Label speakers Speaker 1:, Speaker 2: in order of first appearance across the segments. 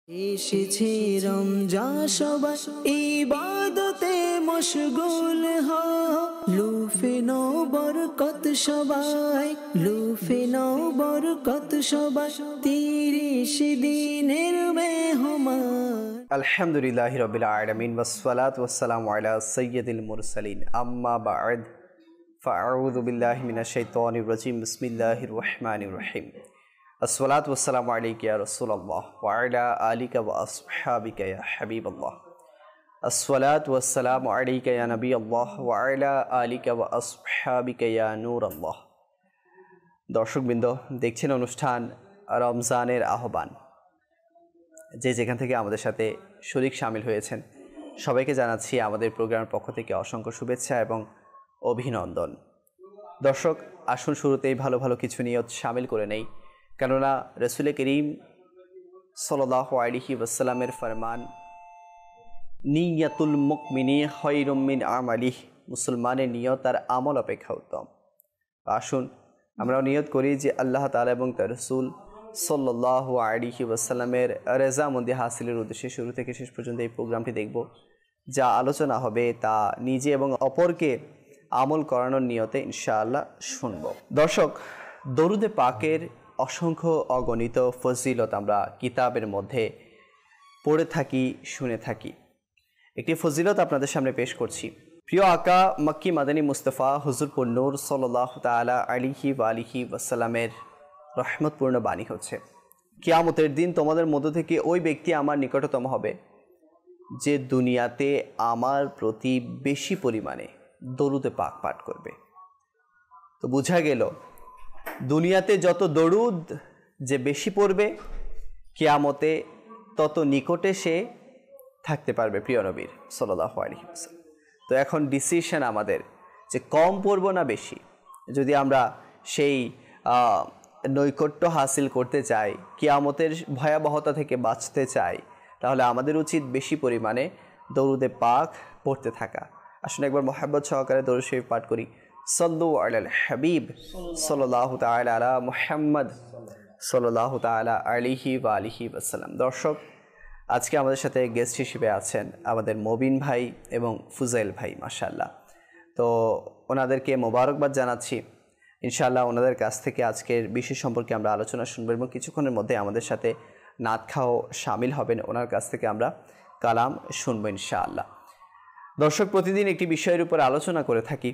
Speaker 1: এসেছে রমজান সবাই ইবাদতে মশগুল হও, লুফে নাও বরকত সবাই, লুফে নাও বরকত সবাই, 30 দিনের মেহমান।
Speaker 2: আলহামদুলিল্লাহি রাব্বিল আলামিন ওয়াসসালাতু ওয়াসসালামু আলা সাইয়্যিদিল মুরসালিন, আম্মা বা'দ, ফাআউযু বিল্লাহি মিনাশ শাইতানির রাজিম, বিসমিল্লাহির রহমানির রহিম। আসসালাতু ওয়াসসালামু আলাইকা ইয়া রাসূলুল্লাহ ওয়া আলা আলিকা ওয়া আসহাবিকা ইয়া হাবিবাল্লাহ। আসসালাতু ওয়াসসালামু আলাইকা ইয়া নবিয়াল্লাহ ওয়া আলা আলিকা ওয়া আসহাবিকা ইয়া নূরাল্লাহ। দর্শকবৃন্দ, দেখছেন অনুষ্ঠান রমজানের আহ্বান। যে যেখান থেকে আমাদের সাথে শরীক শামিল হয়েছেন সবাইকে জানাচ্ছি আমাদের প্রোগ্রামের পক্ষ থেকে অসংখ্য শুভেচ্ছা এবং অভিনন্দন। দর্শক, আসুন শুরুতেই ভালো ভালো কিছু নিয়ত শামিল করে নেই, কেননা রাসূল করিম সাল্লাল্লাহু আলাইহি ওয়াসাল্লামের ফরমান, নিয়াতুল মুমিনি খায়রুম মিন আমালিহ, মুসলমানের নিয়ত আর আমল অপেক্ষা উত্তম। আসুন আমরাও নিয়ত করি যে আল্লাহ তাআলা এবং তার রাসূল সাল্লাল্লাহু আলাইহি ওয়াসাল্লামের রেজামন্দি হাসিলের উদ্দেশ্যে শুরু থেকে শেষ পর্যন্ত এই প্রোগ্রামটি দেখব। যা আলোচনা হবে তা নিজে এবং অপরকে আমল করানোর নিয়তে ইনশাআল্লাহ শুনব। দর্শক, দরুদে পাকের অসংখ্য অগণিত ফজিলত আমরা কিতাবের মধ্যে পড়ে থাকি, শুনে থাকি। একটি ফজিলত আপনাদের সামনে পেশ করছি। প্রিয় আকা মক্কি মাদানী মুস্তাফা হুজুর নূর সাল্লাল্লাহু তাআলা আলাইহি ওয়া আলিহি ওয়াসাল্লামের রহমতপূর্ণ বাণী হচ্ছে, কিয়ামতের দিন তোমাদের মধ্য থেকে ওই ব্যক্তি আমার নিকটতম হবে যে দুনিয়াতে আমার প্রতি বেশি পরিমাণে দরুদে পাক পাঠ করবে। তো বোঝা গেল, দুনিয়াতে যত দরুদ যে বেশি পড়বে, কিয়ামতে তত নিকটে সে থাকতে পারবে প্রিয় নবীর সাল্লাল্লাহু আলাইহি ওয়াসাল্লাম। তো এখন ডিসিশন আমাদের যে কম পড়ব না বেশি। যদি আমরা সেই নৈকট্য হাসিল করতে চাই, কিয়ামতের ভয়াবহতা থেকে বাঁচতে চাই, তাহলে আমাদের উচিত বেশি পরিমাণে দরুদে পাক পড়তে থাকা। আসলে একবার মুহাব্বত সহকারে দরুদ শরীফ পাঠ করি। সাল্লু আলাল হাবিব সাল্লাল্লাহু তাআলা আলা মুহাম্মদ সাল্লাল্লাহু তাআলা আলাইহি ওয়া আলিহি ওয়াসাল্লাম। দর্শক, আজকে আমাদের সাথে গেস্ট হিসেবে আছেন আমাদের মবিন ভাই এবং ফুজাইল ভাই, মাশাআল্লাহ। তো ওনাদেরকে মোবারকবাদ জানাচ্ছি। ইনশাআল্লাহ ওনাদের কাছ থেকে আজকের বিষয় সম্পর্কে আমরা আলোচনা শুনবো এবং কিছুক্ষণের মধ্যে আমাদের সাথে নাত খাও শামিল হবেন। ওনার কাছ থেকে আমরা কালাম শুনবো ইনশাআল্লাহ। দর্শক, প্রতিদিন একটি বিষয়ের উপর আলোচনা করে থাকি,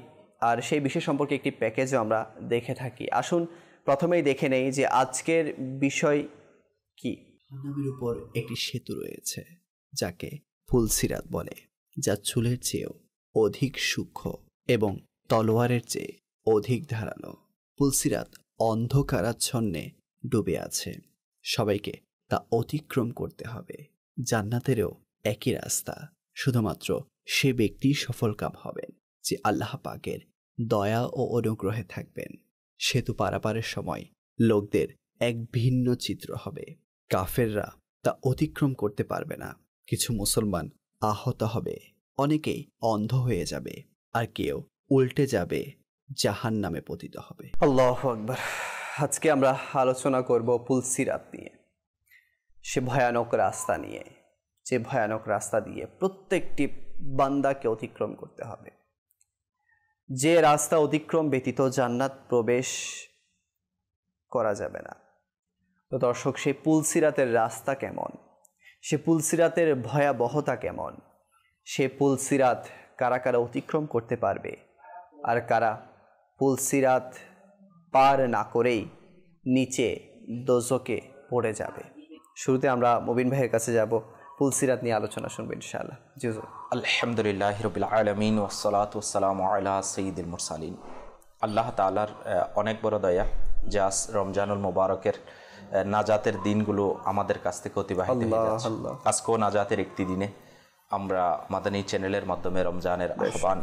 Speaker 2: আর সেই বিষয় সম্পর্কে একটি প্যাকেজও আমরা দেখে থাকি। আসুন প্রথমেই দেখে নেই যে আজকের বিষয় কি।
Speaker 3: নবীর উপর একটি সেতু রয়েছে যাকে ফুলসিরাত বলে, যা চুলের চেয়েও অধিক সূক্ষ্ম এবং তলোয়ারের চেয়ে অধিক ধারালো। ফুলসিরাত অন্ধকারাচ্ছন্নে ডুবে আছে। সবাইকে তা অতিক্রম করতে হবে। জান্নাতেরও একই রাস্তা, শুধুমাত্র সে ব্যক্তি সফলকাম হবেন যে আল্লাহ পাকের দয়া ও অনুগ্রহে থাকবেন। সেতু পারাপারের সময় লোকদের এক ভিন্ন চিত্র হবে। কাফেররা তা অতিক্রম করতে পারবে না। কিছু মুসলমান আহত হবে, অনেকেই অন্ধ হয়ে যাবে, আর কেউ উল্টে যাবে, জাহান্নামে পতিত হবে।
Speaker 2: আল্লাহু আকবার। আজকে আমরা আলোচনা করব ফুলসিরাত নিয়ে, সে ভয়ানক রাস্তা নিয়ে, যে ভয়ানক রাস্তা দিয়ে প্রত্যেকটি বান্দাকে অতিক্রম করতে হবে। যে রাস্তা অতিক্রম ব্যতীত জান্নাত প্রবেশ করা যাবে না। তো দর্শক, সেই ফুলসিরাতের রাস্তা কেমন, সে ফুলসিরাতের ভয়াবহতা কেমন, সে ফুলসিরাত কারা কারা অতিক্রম করতে পারবে আর কারা ফুলসিরাত পার না করেই নিচে দোজকে পড়ে যাবে। শুরুতে আমরা মুবিন ভাইয়ের কাছে যাব, ফুলসিরাত নিয়ে আলোচনা শুনবো ইনশাআল্লাহ। জি হুজুর।
Speaker 4: আলহামদুলিল্লাহি রাব্বিল আলামিন ওয়াসসালাতু ওয়াসসালামু আলা সাইয়্যিদিল মুরসালিন। আল্লাহ তাআলার অনেক বড় দয়া যে আজ রমজানুল মুবারকের নাজাতের দিনগুলো আমাদের কাছ থেকে অতিবাহিত হয়ে যাচ্ছে। আজকেও নাজাতের একটি দিনে আমরা মাদানী চ্যানেলের মাধ্যমে রমজানের আহ্বান,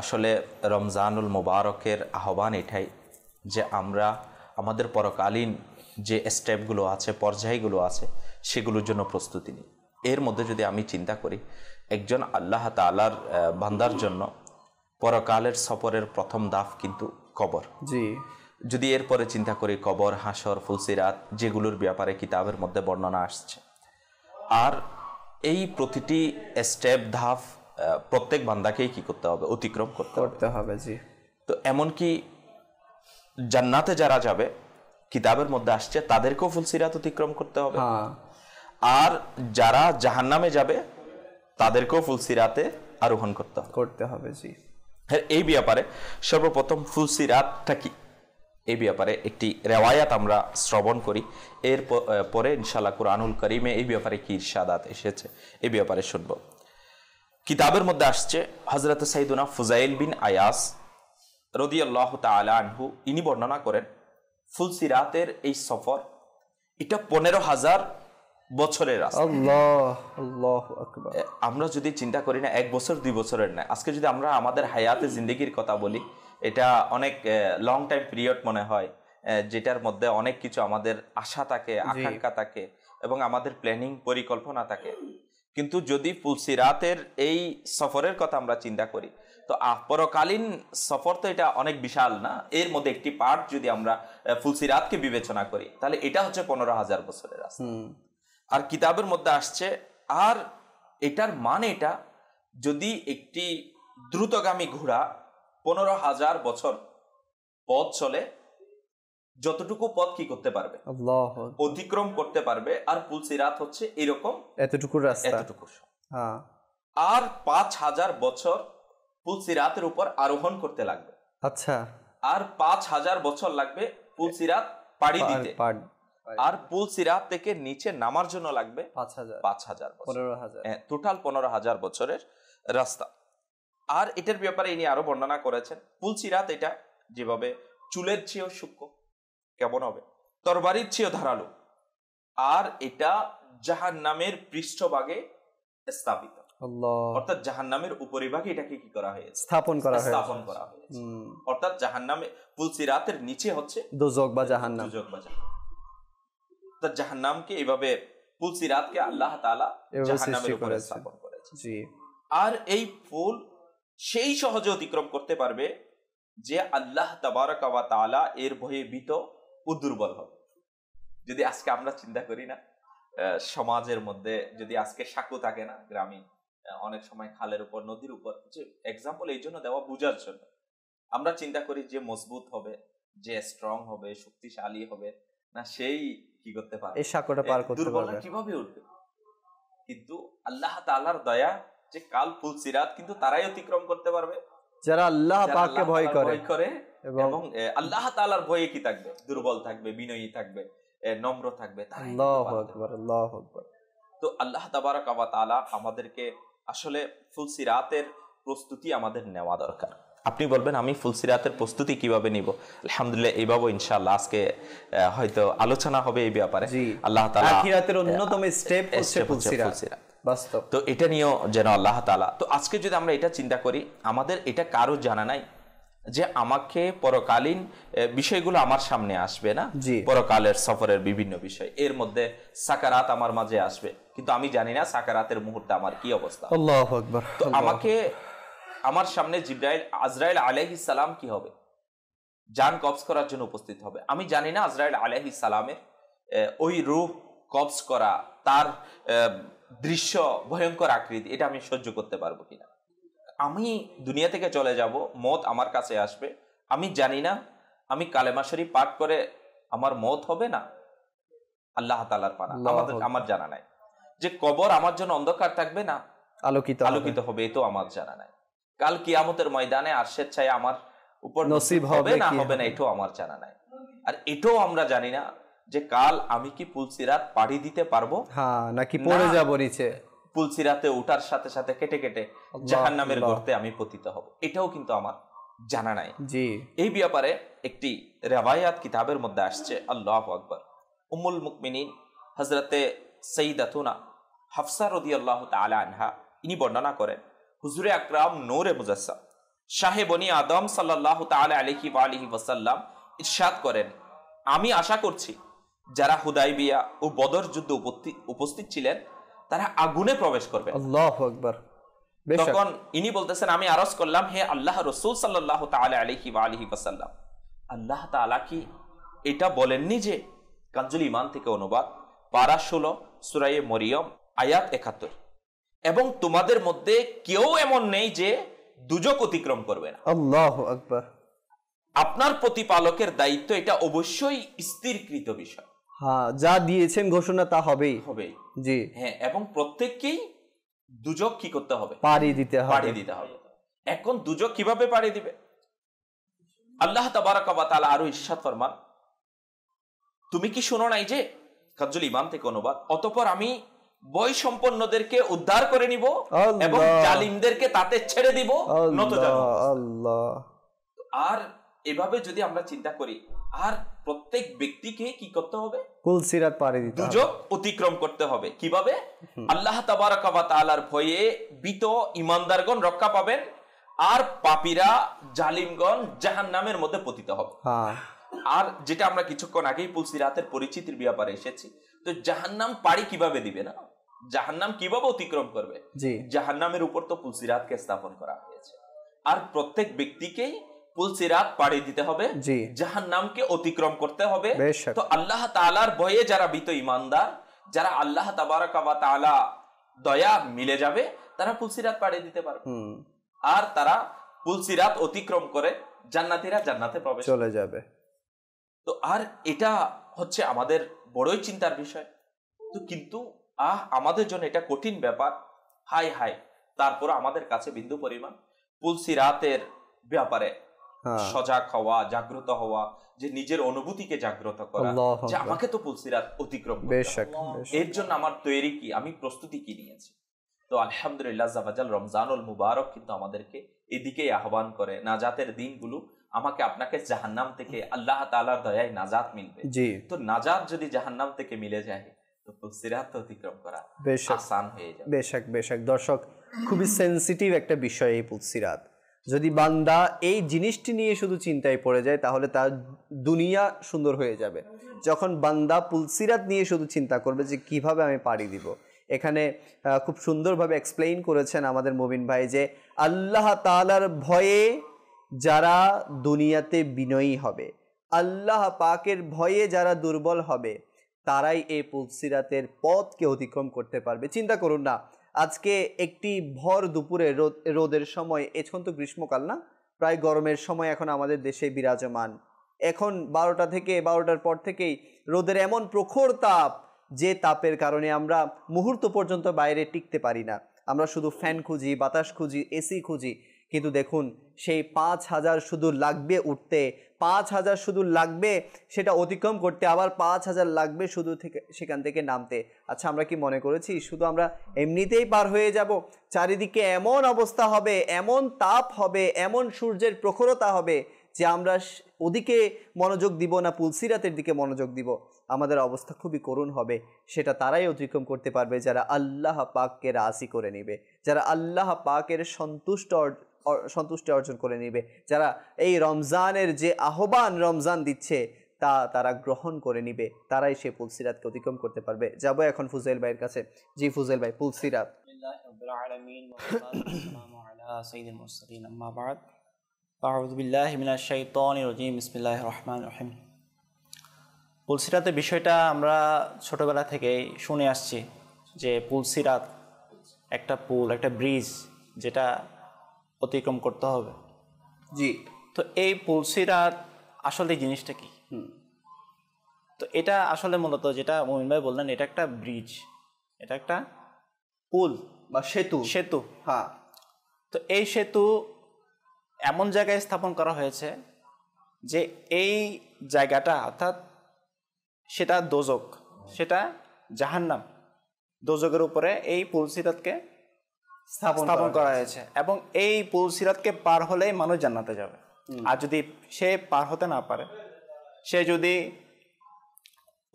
Speaker 4: আসলে রমজানুল মুবারকের আহ্বান এটাই যে আমরা আমাদের পরকালীন যে স্টেপগুলো আছে, পর্যায়গুলো আছে, সেগুলোর জন্য প্রস্তুতি নিই। এর মধ্যে যদি আমি চিন্তা করি, একজন আল্লাহ তাআলার বান্দার জন্য পরকালের সফরের প্রথম ধাপ কিন্তু কবর।
Speaker 2: জি।
Speaker 4: যদি এরপরে চিন্তা করি কবর, হাসর, ফুলসিরাত, যেগুলোর ব্যাপারে কিতাবের মধ্যে বর্ণনা আসছে, আর এই প্রতিটি স্টেপ ধাপ প্রত্যেক বান্দাকেই কি করতে হবে, অতিক্রম করতে
Speaker 2: হবে। জি।
Speaker 4: তো এমনকি জান্নাতে যারা যাবে কিতাবের মধ্যে আসছে তাদেরকেও ফুলসিরাত অতিক্রম করতে হবে, আর যারা জাহান্নামে যাবে তাদেরকেও ফুলসিরাতে আরোহণ করতে হবে।
Speaker 2: জি।
Speaker 4: এই ব্যাপারে সর্বপ্রথম ফুলসিরাতটা কি, এই ব্যাপারে একটি রেওয়ায়াত আমরা শ্রবণ করি, এর পরে ইনশাআল্লাহ কুরআনুল কারীমে এই ব্যাপারে কি ইরশাদাত এসেছে এই ব্যাপারে শুনব। কিতাবের মধ্যে আসছে হযরত সাইয়্যিদুনা ফুজাইল বিন আয়াস রাদিয়াল্লাহু তাআলা আনহু, ইনি বর্ণনা করেন ফুলসিরাতের এই সফর এটা 15,000 বছরের রাস্তা।
Speaker 2: আল্লাহু আকবার।
Speaker 4: আমরা যদি চিন্তা করি না 1 বছর 2 বছরের না, আজকে যদি আমরা আমাদের হায়াতে জিন্দেগির কথা বলি, এটা অনেক লং টাইম পিরিয়ড মনে হয়, যেটার মধ্যে অনেক কিছু আমাদের আশা থাকে, আকাঙ্ক্ষা থাকে এবং আমাদের প্ল্যানিং পরিকল্পনা থাকে। কিন্তু যদি ফুলসিরাতের এই সফরের কথা আমরা চিন্তা করি, তো পরকালীন সফর তো এটা অনেক বিশাল না, এর মধ্যে একটি পার্ট যদি আমরা ফুলসিরাতকে বিবেচনা করি তাহলে এটা হচ্ছে 15,000 বছরের রাস্তা। আর কিতাবের মধ্যে আসছে, আর এটার মানে এটা যদি একটি দ্রুতগামী ঘোড়া 15,000 বছর পথ চলে, যতটুকু পথ কি করতে পারবে, অতিক্রম করতে পারবে, আর ফুলসিরাত হচ্ছে এরকম
Speaker 2: এতটুকু রাস্তা,
Speaker 4: আর 5,000 বছর ফুলসিরাতের উপর আরোহণ করতে লাগবে।
Speaker 2: আচ্ছা।
Speaker 4: আর 5,000 বছর লাগবে ফুলসিরাত পাড়ি দিতে, আর ফুলসিরাত থেকে নিচে নামার জন্য লাগবে 5,000 টোটাল 15,000 বছরের রাস্তা। আর এটার ব্যাপারে ইনি আরো বর্ণনা করেছেন, ফুলসিরাত এটা যেভাবে চুলের চেয়েও সূক্ষ্ম, কেমন হবে, তরবারির চেয়েও ধারালো, আর এটা জাহান্নামের পৃষ্ঠভাগে স্থাপিত, অর্থাৎ জাহান্নামের উপরিভাগে এটাকে কি করা হয়েছে, স্থাপন করা হয়েছে। অর্থাৎ জাহান্নামে ফুলসিরাতের নিচে হচ্ছে
Speaker 2: দোজখ বা জাহান্নাম।
Speaker 4: অর্থাৎ জাহান্নামকে এইভাবে ফুলসিরাতকে আল্লাহ তাআলা জাহান্নামের উপরে স্থাপন করেছে। আর এই ফুল সেই সহজে অতিক্রম করতে পারবে যে আল্লাহ তাবারাকা ওয়া তাআলা এর ভয়ে ভীত ও দুর্বল হবে। যদি আজকে আমরা চিন্তা করি না, সমাজের মধ্যে যদি আজকে সাঁকো থাকে না গ্রামীণ, অনেক সময় খালের উপর, নদীর উপর, যে এক্সাম্পল এই জন্য দেওয়া বুঝার জন্য, আমরা চিন্তা করি যে মজবুত হবে, যে স্ট্রং হবে, শক্তিশালী হবে না, সেই কি করতে পারবে,
Speaker 2: এই সাঁকোটা পার করতে পারবে,
Speaker 4: কিভাবে উঠবে। কিন্তু আল্লাহ তাআলার দয়া যে কাল ফুলসিরাত কিন্তু তারাই অতিক্রম করতে পারবে
Speaker 2: যারা আল্লাহ পাককে ভয় করে
Speaker 4: এবং আল্লাহ তাআলার ভয়ে কি থাকবে, দুর্বল থাকবে, বিনয়ী থাকবে, নম্র থাকবে।
Speaker 2: আল্লাহু আকবার, আল্লাহু আকবার।
Speaker 4: তো আল্লাহ তাবারাকা ওয়া তাআলা আমাদেরকে আসলে ফুলসিরাতের প্রস্তুতি আমাদের নেওয়া দরকার। আপনি বলবেন আমি ফুলসিরাতের প্রস্তুতি কিভাবে নিব? আলহামদুলিল্লাহ এইভাবে ইনশাআল্লাহ আজকে হয়তো আলোচনা হবে এই ব্যাপারে। আল্লাহ তাআলা
Speaker 2: আখিরাতের অন্যতম স্টেপ হচ্ছে ফুলসিরাত, বাস্তব।
Speaker 4: তো এটা নিয়েও যেন আল্লাহ তাআলা, তো আজকে যদি আমরা এটা চিন্তা করি, আমাদের এটা কারো জানা নাই যে আমাকে পরকালীন বিষয়গুলো আমার সামনে আসবে না, পরকালের সফরের বিভিন্ন বিষয়, এর মধ্যে সাকারাত আমার মাঝে আসবে, কিন্তু আমি জানি না সাকারাতের মুহূর্তে আমার কি অবস্থা।
Speaker 2: আল্লাহু আকবার।
Speaker 4: তো আমাকে আমার সামনে জিবরাইল আজরাইল আলাইহিস সালাম কি হবে, জান কবজ করার জন্য উপস্থিত হবে। আমি জানি না আজরাইল আলাইহিস সালামের ওই রূহ কবজ করা, তার দৃশ্য, ভয়ঙ্কর আকৃতি, এটা আমি সহ্য করতে পারবো কিনা। আমি দুনিয়া থেকে চলে যাব, মত আমার কাছে আসবে, আমি জানি না আমি কালেমা শরীফ পাঠ করে আমার মত হবে না, আল্লাহ তাআলার পানা আমার জানা নাই। যে কবর আমার জন্য অন্ধকার থাকবে না, আলোকিত হবে, এটাও আমার জানা নাই। কাল কিয়ামতের ময়দানে আরশের ছায়া আমার উপর নসিব হবে না এটাও আমার জানা নাই। আর এটাও আমরা জানি না যে কাল আমি কি ফুলসিরাত পাড়ি দিতে পারবো
Speaker 2: নাকি পড়ে যাব নিচে,
Speaker 4: ফুলসিরাতে ওঠার সাথে সাথে কেটে কেটে জাহান্নামের গর্তে আমি পতিত হব, এটাও কিন্তু আমার জানা নাই। এই ব্যাপারে একটি রিওয়ায়াত কিতাবের মধ্যে আসছে, আল্লাহু আকবার। উম্মুল মুমিনিন হযরতে সাইয়্যিদাতুনা হাফসা রাদিয়াল্লাহু তাআলা আনহা, ইনি বর্ণনা করেন হুজুরে আকরাম নূরে মুজাসসাম শাহে বনি আদম সাল্লাল্লাহু তাআলা আলাইহি ওয়া আলিহি ওয়াসাল্লাম ইরশাদ করেন, আমি আশা করছি যারা হুদাইবিয়া ও বদর যুদ্ধে উপস্থিত ছিলেন তারা আগুনে প্রবেশ করবে।
Speaker 2: আল্লাহু আকবার।
Speaker 4: তখন ইনি বলতেছেন, আমি আরজ করলাম, হে আল্লাহ রাসূল সাল্লাল্লাহু তাআলা আলাইহি ওয়া আলিহি ওয়াসাল্লাম, আল্লাহ তাআলা কি এটা বলেননি যে, কানজুল ঈমান থেকে অনুবাদ, পারা 16 সূরা মরিয়ম আয়াত 71। এবং তোমাদের মধ্যে কেউ এমন নেই যে দুজক অতিক্রম করবে না।
Speaker 2: আল্লাহু আকবার।
Speaker 4: আপনার প্রতিপালকের দায়িত্ব, এটা অবশ্যই স্থিরকৃত বিষয়।
Speaker 2: হ্যাঁ, যা দিয়েছেন ঘোষণা তা হবেই
Speaker 4: হবেই।
Speaker 2: জি,
Speaker 4: হ্যাঁ, এবং প্রত্যেককেই দুজক কি করতে হবে?
Speaker 2: পাড়ি দিতে
Speaker 4: পাড়ি
Speaker 2: হবে।
Speaker 4: দিতে হবে। এখন দুজক কিভাবে পাড়ি দিবে? আল্লাহ তাবারাক ওয়া তাআলা আরো ইরশাদ ফরমান, তুমি কি শোনো নাই যে, কাজল ইমান থেকে অনুবাদ, অতঃপর আমি বই সম্পন্নদেরকে উদ্ধার করে নিব এবং জালিমদেরকে তাতে ছেড়ে দিব নতজানু।
Speaker 2: আল্লাহ।
Speaker 4: আর এভাবে যদি আমরা চিন্তা করি, আর প্রত্যেক ব্যক্তিকে কি করতে হবে?
Speaker 2: পুলসিরাত পাড়ি দিতে হবে,
Speaker 4: দুজক অতিক্রম করতে হবে। কিভাবে? আল্লাহ তাবারাক ওয়া তাআলার ভয়ে ভীত ঈমানদারগণ রক্ষা পাবেন, আর পাপীরা জালিমগণ জাহান্নামের মধ্যে পতিত হবে।
Speaker 2: হ্যাঁ,
Speaker 4: আর যেটা আমরা কিছুক্ষণ আগেই পুলসিরাতের পরিচিতির ব্যাপারে এসেছি, তো জাহান্নাম পাড়ি কিভাবে দিবে না, জাহান্নাম কিভাবে অতিক্রম করবে?
Speaker 2: জি,
Speaker 4: জাহান্নামের উপর তো পুলসিরাতকে স্থাপন করা হয়েছে, আর প্রত্যেক ব্যক্তিকেই পুলসিরাত পাড়ি দিতে হবে,
Speaker 2: জি,
Speaker 4: জাহান্নামকে অতিক্রম করতে হবে।
Speaker 2: বেশক।
Speaker 4: তো আল্লাহ তাআলার ভয়ে যারা ভীত ঈমানদার, যারা আল্লাহ তাবারাক ওয়া তাআলা দয়া মিলে যাবে, তারা পুলসিরাত পাড়ি দিতে পারবে, আর তারা পুলসিরাত অতিক্রম করে জান্নাতীরা জান্নাতে প্রবেশ
Speaker 2: চলে যাবে।
Speaker 4: তো আর এটা হচ্ছে আমাদের বড়ই চিন্তার বিষয়। তো কিন্তু আমাদের জন্য এটা কঠিন ব্যাপার। হাই হাই, তারপর আমাদের কাছে বিন্দু পরিমাণ পুলসিরাতের ব্যাপারে সজাগ হওয়া, জাগ্রত হওয়া, যে নিজের অনুভূতিকে জাগ্রত করা, যে আমাকে তো পুলসিরাত অতিক্রম করতে হবে, এর জন্য আমার তৈরি কি, আমি প্রস্তুতি কি নিয়েছি। তো আলহামদুলিল্লাহ জাবাজাল রমজানুল মুবারক কিন্তু আমাদেরকে এদিকেই আহ্বান করে, নাজাতের দিনগুলো আমাকে আপনাকে জাহান্নাম থেকে আল্লাহ তাআলার দয়ায় নাজাত মিলবে। তো নাজাত যদি জাহান্নাম থেকে মিলে যায়, তো পুলসিরাত অতিক্রম করা আসান হয়ে যাবে।
Speaker 2: বেশক বেশক। দর্শক, খুবই সেনসিটিভ একটা বিষয় এই পুলসিরাত। যদি বান্দা এই জিনিসটি নিয়ে শুধু চিন্তায় পড়ে যায়, তাহলে তার দুনিয়া সুন্দর হয়ে যাবে। যখন বান্দা পুলসিরাত নিয়ে শুধু চিন্তা করবে যে কিভাবে আমি পাড়ি দিব, এখানে খুব সুন্দরভাবে এক্সপ্লেইন করেছেন আমাদের মুবিন ভাই যে আল্লাহ তাআলার ভয়ে যারা দুনিয়াতে বিনয়ী হবে, আল্লাহ পাকের ভয়ে যারা দুর্বল হবে, তারাই এই পুলসিরাতের পথকে অতিক্রম করতে পারবে। চিন্তা করুন না, আজকে একটি ভর দুপুরে রোদের সময়, এখন তো গ্রীষ্মকাল না, প্রায় গরমের সময় এখন আমাদের দেশে বিরাজমান। এখন 12টা থেকে 12টার পর থেকেই রোদের এমন প্রখর তাপ, যে তাপের কারণে আমরা মুহূর্ত পর্যন্ত বাইরে টিকতে পারি না। আমরা শুধু ফ্যান খুঁজি, বাতাস খুঁজি, এসি খুঁজি, কিন্তু দেখুন সেই 5000 শুধু লাগবে উঠতে, 5000 শুধু লাগবে সেটা অতিক্রম করতে, আবার 5000 লাগবে শুধু সেখান থেকে নামতে। আচ্ছা, আমরা কি মনে করেছি শুধু আমরা এমনিতেই পার হয়ে যাব? চারিদিকে এমন অবস্থা হবে, এমন তাপ হবে, এমন সূর্যের প্রখরতা হবে যে আমরা ওদিকে মনোযোগ দিব না, পুলসিরাতের দিকে মনোযোগ দিব। আমাদের অবস্থা খুবই করুণ হবে। সেটা তারাই অতিক্রম করতে পারবে যারা আল্লাহ পাককে রাজি করে নেবে, যারা আল্লাহ পাকের সন্তুষ্টি অর্জন করে নেবে, যারা এই রমজানের যে আহ্বান রমজান দিচ্ছে তা তারা গ্রহণ করে নিবে, তারাই সে পুলসিরাতকে অতিক্রম করতে পারবে। যাবো এখন ফুজাইল ভাইয়ের কাছে। জি ফুজাইল ভাই, পুলসিরাত।
Speaker 5: পুলসিরাতের বিষয়টা আমরা ছোটবেলা থেকেই শুনে আসছি যে পুলসিরাত একটা পুল, একটা ব্রিজ যেটা অতিক্রম করতে হবে।
Speaker 2: জি।
Speaker 5: তো এই পুলসিরাত আসলে জিনিসটা কি? তো এটা আসলে মূলত যেটা মুমিন ভাই বললেন, এটা একটা ব্রিজ, এটা একটা পুল
Speaker 2: বা সেতু।
Speaker 5: হ্যাঁ। তো এই সেতু এমন জায়গায় স্থাপন করা হয়েছে যে এই জায়গাটা, অর্থাৎ সেটা দোজক, সেটা জাহান্নাম, দোজকের উপরে এই পুলসিরাতকে স্থাপন করা হয়েছে, এবং এই পুলসিরাতকে পার হলেই মানুষ জান্নাতে যাবে। আর যদি সে পার হতে না পারে, সে যদি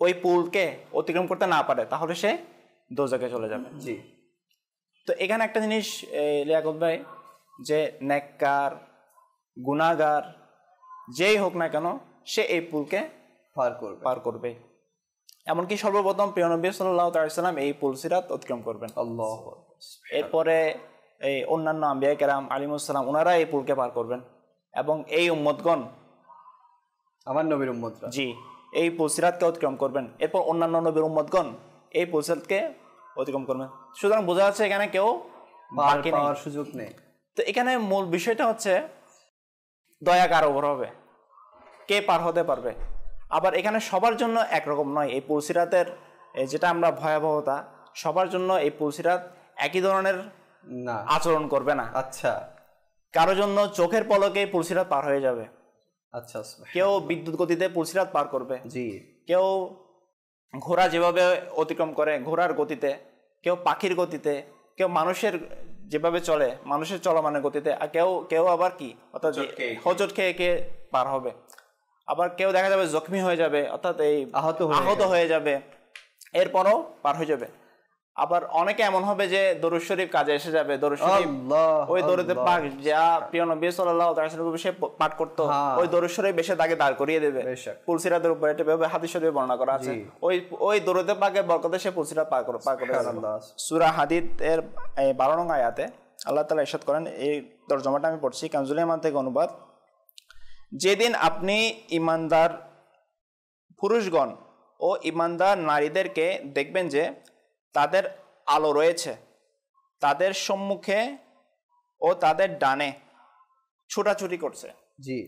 Speaker 5: ওই পুলকে অতিক্রম করতে না পারে, তাহলে সে দোজকে চলে যাবে।
Speaker 2: জি।
Speaker 5: তো এখানে একটা জিনিস লিয়াকত ভাই, যে নেককার গুনাহগার যেই হোক না কেন, সে এই পুলকে পার করবে। এমনকি সর্বপ্রথম প্রিয় নবী সাল্লাল্লাহু আলাইহি ওয়াসাল্লাম এই পুলসিরাত অতিক্রম করবেন।
Speaker 2: আল্লাহ।
Speaker 5: এরপরে এই অন্যান্য আম্বিয়া কেরাম আলাইহিমুস সালাম, ওনারা এই পুলকে পার করবেন, এবং এই উম্মতগণ,
Speaker 2: আমার নবীর উম্মতরা,
Speaker 5: জি, এই পুলসিরাতকে অতিক্রম করবেন। এরপর অন্যান্য নবীর উম্মতগণ এই পুলসিরাতকে অতিক্রম করবেন। সুতরাং বোঝা যাচ্ছে এখানে কেউ
Speaker 2: পার
Speaker 5: বাকি নেই।
Speaker 2: পাওয়ার সুযোগ নেই।
Speaker 5: তো এখানে মূল বিষয়টা হচ্ছে দয়া কার উপর হবে, কে পার হতে পারবে। আবার এখানে সবার জন্য একরকম নয়। এই পুলসিরাতের যেটা আমরা ভয়াবহতা, সবার জন্য এই পুলসিরাত একই ধরনের
Speaker 2: না,
Speaker 5: আচরণ করবে না।
Speaker 2: আচ্ছা
Speaker 5: কারোর জন্য চোখের পলকে পুলসিরাত পার হয়ে যাবে,
Speaker 2: আচ্ছা,
Speaker 5: কেউ বিদ্যুৎ গতিতে পুলসিরাত পার করবে,
Speaker 2: জি
Speaker 5: কেউ ঘোড়া যেভাবে অতিক্রম করে ঘোড়ার গতিতে, কেউ পাখির গতিতে, কেউ মানুষের যেভাবে চলে মানুষের চলমানের গতিতে, আর কেউ কেউ আবার কি অর্থাৎ হোঁচট খেয়ে খেয়ে পার হবে। আবার কেউ দেখা যাবে জখমি হয়ে যাবে, অর্থাৎ এই আহত হয়ে যাবে, এরপরও পার হয়ে যাবে। আবার অনেকে এমন হবে যে দরুদ শরীফ কাজে এসে যাবে, দরুদ শরীফ ওই দরুদে পাক যা প্রিয় নবী সাল্লাল্লাহু আলাইহি ওয়াসাল্লাম সে পাঠ করতো, ওই দরুদ শরীফ বেশে তাকে দাঁড় করিয়ে দেবে পুলসিরাতের উপরে। এটা ভাবে হাদিস শরীফে বর্ণনা করা আছে, ওই দরুদে পাকের বরকতে সে পুলসিরাত পার করে সূরা হাদীদ এর 12 নং আয়াতে আল্লাহ তাআলা ইরশাদ করেন, এই তরজমাটা আমি পড়ছি কানজুল ইমান থেকে অনুবাদ। যেদিন আপনি ইমানদার পুরুষগণ ও ইমানদার নারীদেরকে দেখবেন যে তাদের আলো রয়েছে তাদের সম্মুখে ও তাদের ডানে ছোটাছুটি করছে।
Speaker 2: জি,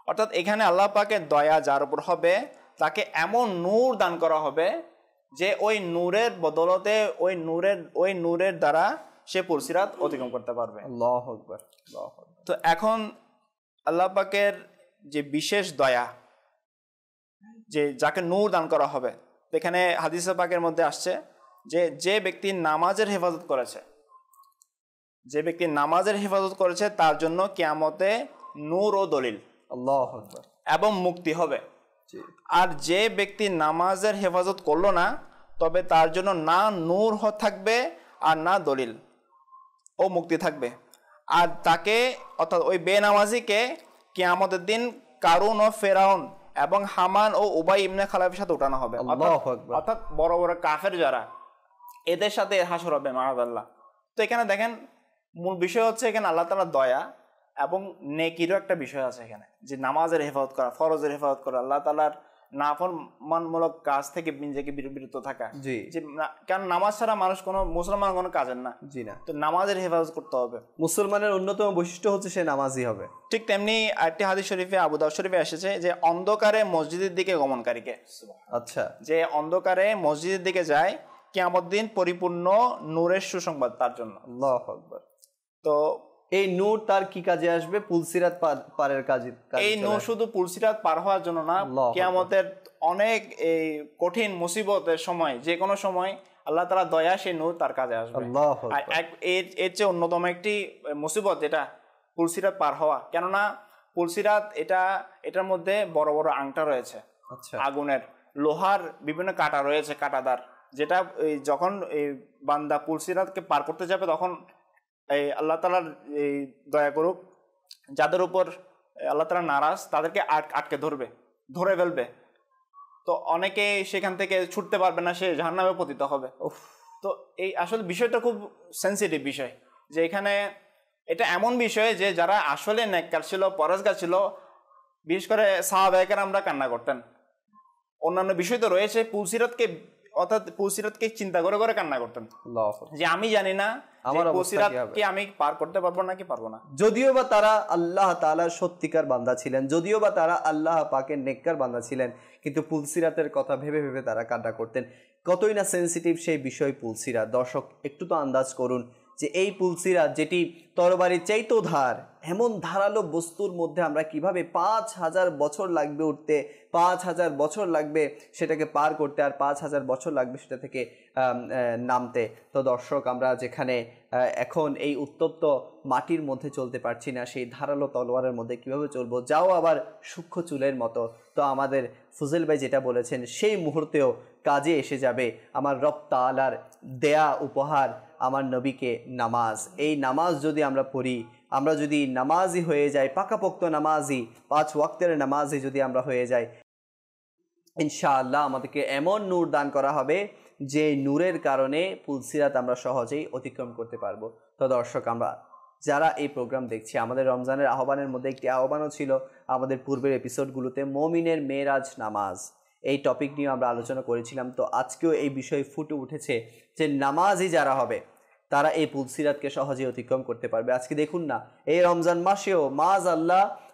Speaker 5: অর্থাৎ এখানে আল্লাহ পাকের দয়া যার উপর হবে তাকে এমন নূর দান করা হবে যে ওই নূরের বদলতে ওই নূরের দ্বারা সে পুলসিরাত অতিক্রম করতে পারবে।
Speaker 2: আল্লাহু আকবার, আল্লাহু আকবার।
Speaker 5: তো এখন আল্লাহ পাকের যে বিশেষ দয়া, যে যাকে নূর দান করা হবে, এখানে হাদিসে পাকের মধ্যে আসছে যে ব্যক্তি নামাজের হেফাজত করেছে তার জন্য কিয়ামতে নূর ও দলিল
Speaker 2: আল্লাহু আকবার
Speaker 5: এবং মুক্তি হবে। আর যে ব্যক্তি নামাজের হেফাজত করলো না তবে তার জন্য না নূর থাকবে আর না দলিল ও মুক্তি থাকবে। আর তাকে অর্থাৎ ওই বেনামাজিকে কিয়ামতের দিন কারুন ও ফেরাউন এবং হামান ও উবাই ইবনে খালাফের সাথে উঠানো হবে। অর্থাৎ বড় বড় কাফের যারা, এদের সাথে হাসর হবে মাআযাল্লাহ। তো এখানে দেখেন মূল বিষয় হচ্ছে এখানে আল্লাহ তাআলার দয়া এবং নেকিরও একটা বিষয় আছে এখানে, যে নামাজের হেফাজত করা, ফরজের হেফাজত করা, আল্লাহ তাআলার নাফরমানমূলক কাজ থেকে নিজেকে বিরত থাকা। যে কারণ নামাজ ছাড়া মানুষ মুসলমান কোনো কাজের না। জি না, তো নামাজের হেফাজত করতে হবে।
Speaker 2: মুসলমানের অন্যতম বৈশিষ্ট্য হচ্ছে সে নামাজি হবে।
Speaker 5: ঠিক তেমনি আরেকটি হাদিস শরীফে আবু দাউদ শরীফে এসেছে যে অন্ধকারে মসজিদের দিকে গমনকারীকে,
Speaker 2: আচ্ছা,
Speaker 5: যে অন্ধকারে মসজিদের দিকে যায় কিয়ামত দিন পরিপূর্ণ নূরের সুসংবাদ তার জন্য।
Speaker 2: আল্লাহু আকবার।
Speaker 5: তো
Speaker 2: এই নূর তার কি কাজে আসবে? পুলসিরাত পারের কাজে।
Speaker 5: এই নূর শুধু পুলসিরাত পার হওয়ার জন্য না, কিয়ামতের অনেক এই কঠিন মুসিবতের সময়, যে কোনো সময় আল্লাহ তাআলা দয়া সেই নূর তার কাজে আসবে। আর এর চেয়ে অন্যতম একটি মুসিবত যেটা পুলসিরাত পার হওয়া, কেননা পুলসিরাত এটার মধ্যে বড় বড় আংটা রয়েছে, আগুনের লোহার বিভিন্ন কাঁটা রয়েছে, কাঁটাদার, যেটা যখন এই বান্দা পুলসিরাতকে পার করতে যাবে তখন এই আল্লাহ তাআলার এই দয়া করুক যাদের উপর আল্লাহ তাআলা নারাজ তাদেরকে আটকে ধরে ফেলবে। তো অনেকে সেখান থেকে ছুটতে পারবে না, সে জাহান্নামে পতিত হবে। তো এই আসলে বিষয়টা খুব সেনসিটিভ বিষয়, যে এখানে এটা এমন বিষয় যে যারা আসলে নেককার ছিল, পরহেজগার ছিল, বিশেষ করে সাহাবায়ে কেরামরা কান্না করতেন। অন্যান্য বিষয় তো রয়েছে, পুলসিরাতকে চিন্তা করে করে কান্না করতেন যে আমি জানি না পুলসিরাতকে আমি পার করতে পারবো নাকি পারবো না।
Speaker 2: যদিও বা তারা আল্লাহ তাআলার সত্যিকার বান্দা ছিলেন, যদিও বা তারা আল্লাহ পাকের নেককার বান্দা ছিলেন, কিন্তু পুলসিরাতের কথা ভেবে ভেবে তারা কান্না করতেন। কতই না সেন্সিটিভ সেই বিষয় পুলসিরাত। দর্শক একটু তো আন্দাজ করুন যে এই পুলসিরাত যেটি তরবারির চাইতেও ধার, এমন ধারালো বস্তুর মধ্যে আমরা কিভাবে 5000 বছর লাগবে উঠতে, 5000 বছর লাগবে সেটাকে পার করতে, আর 5000 বছর লাগবে সেটা থেকে নামতে। তো দর্শক, আমরা যেখানে এখন এই উত্তপ্ত মাটির মধ্যে চলতে পারছি না, সেই ধারালো তলোয়ারের মধ্যে কিভাবে চলবো, যাও আবার সূক্ষ্ম চুলের মতো। তো আমাদের ফুজেল ভাই যেটা বলেছেন সেই মুহূর্তেও কাজে এসে যাবে আমার রব তাআলার দেয়া উপহার, আমার নবীকে নামাজ। এই নামাজ যদি আমরা পড়ি, আমরা যদি নামাজি হয়ে যাই, পাকাপোক্ত নামাজি, 5 ওয়াক্তের নামাজি যদি আমরা হয়ে যাই, ইনশাআল্লাহ আমাদেরকে এমন নূর দান করা হবে যে নূরের কারণে পুলসিরাত আমরা সহজেই অতিক্রম করতে পারবো। তো দর্শক, আমরা যারা এই প্রোগ্রাম দেখছি, আমাদের রমজানের আহ্বানের মধ্যে একটি আহ্বানও ছিল আমাদের পূর্বের এপিসোডগুলোতে, মুমিনের মেরাজ নামাজ। এই টপিক নিয়ে আমরা আলোচনা করেছিলাম। তো আজকেও এই বিষয়ে ফুটে উঠেছে যে নামাজি যারা হবে তারা এই পুলসিরাতকে সহজে অতিক্রম করতে পারবে। আজকে দেখুন না, এই রমজান মাসেও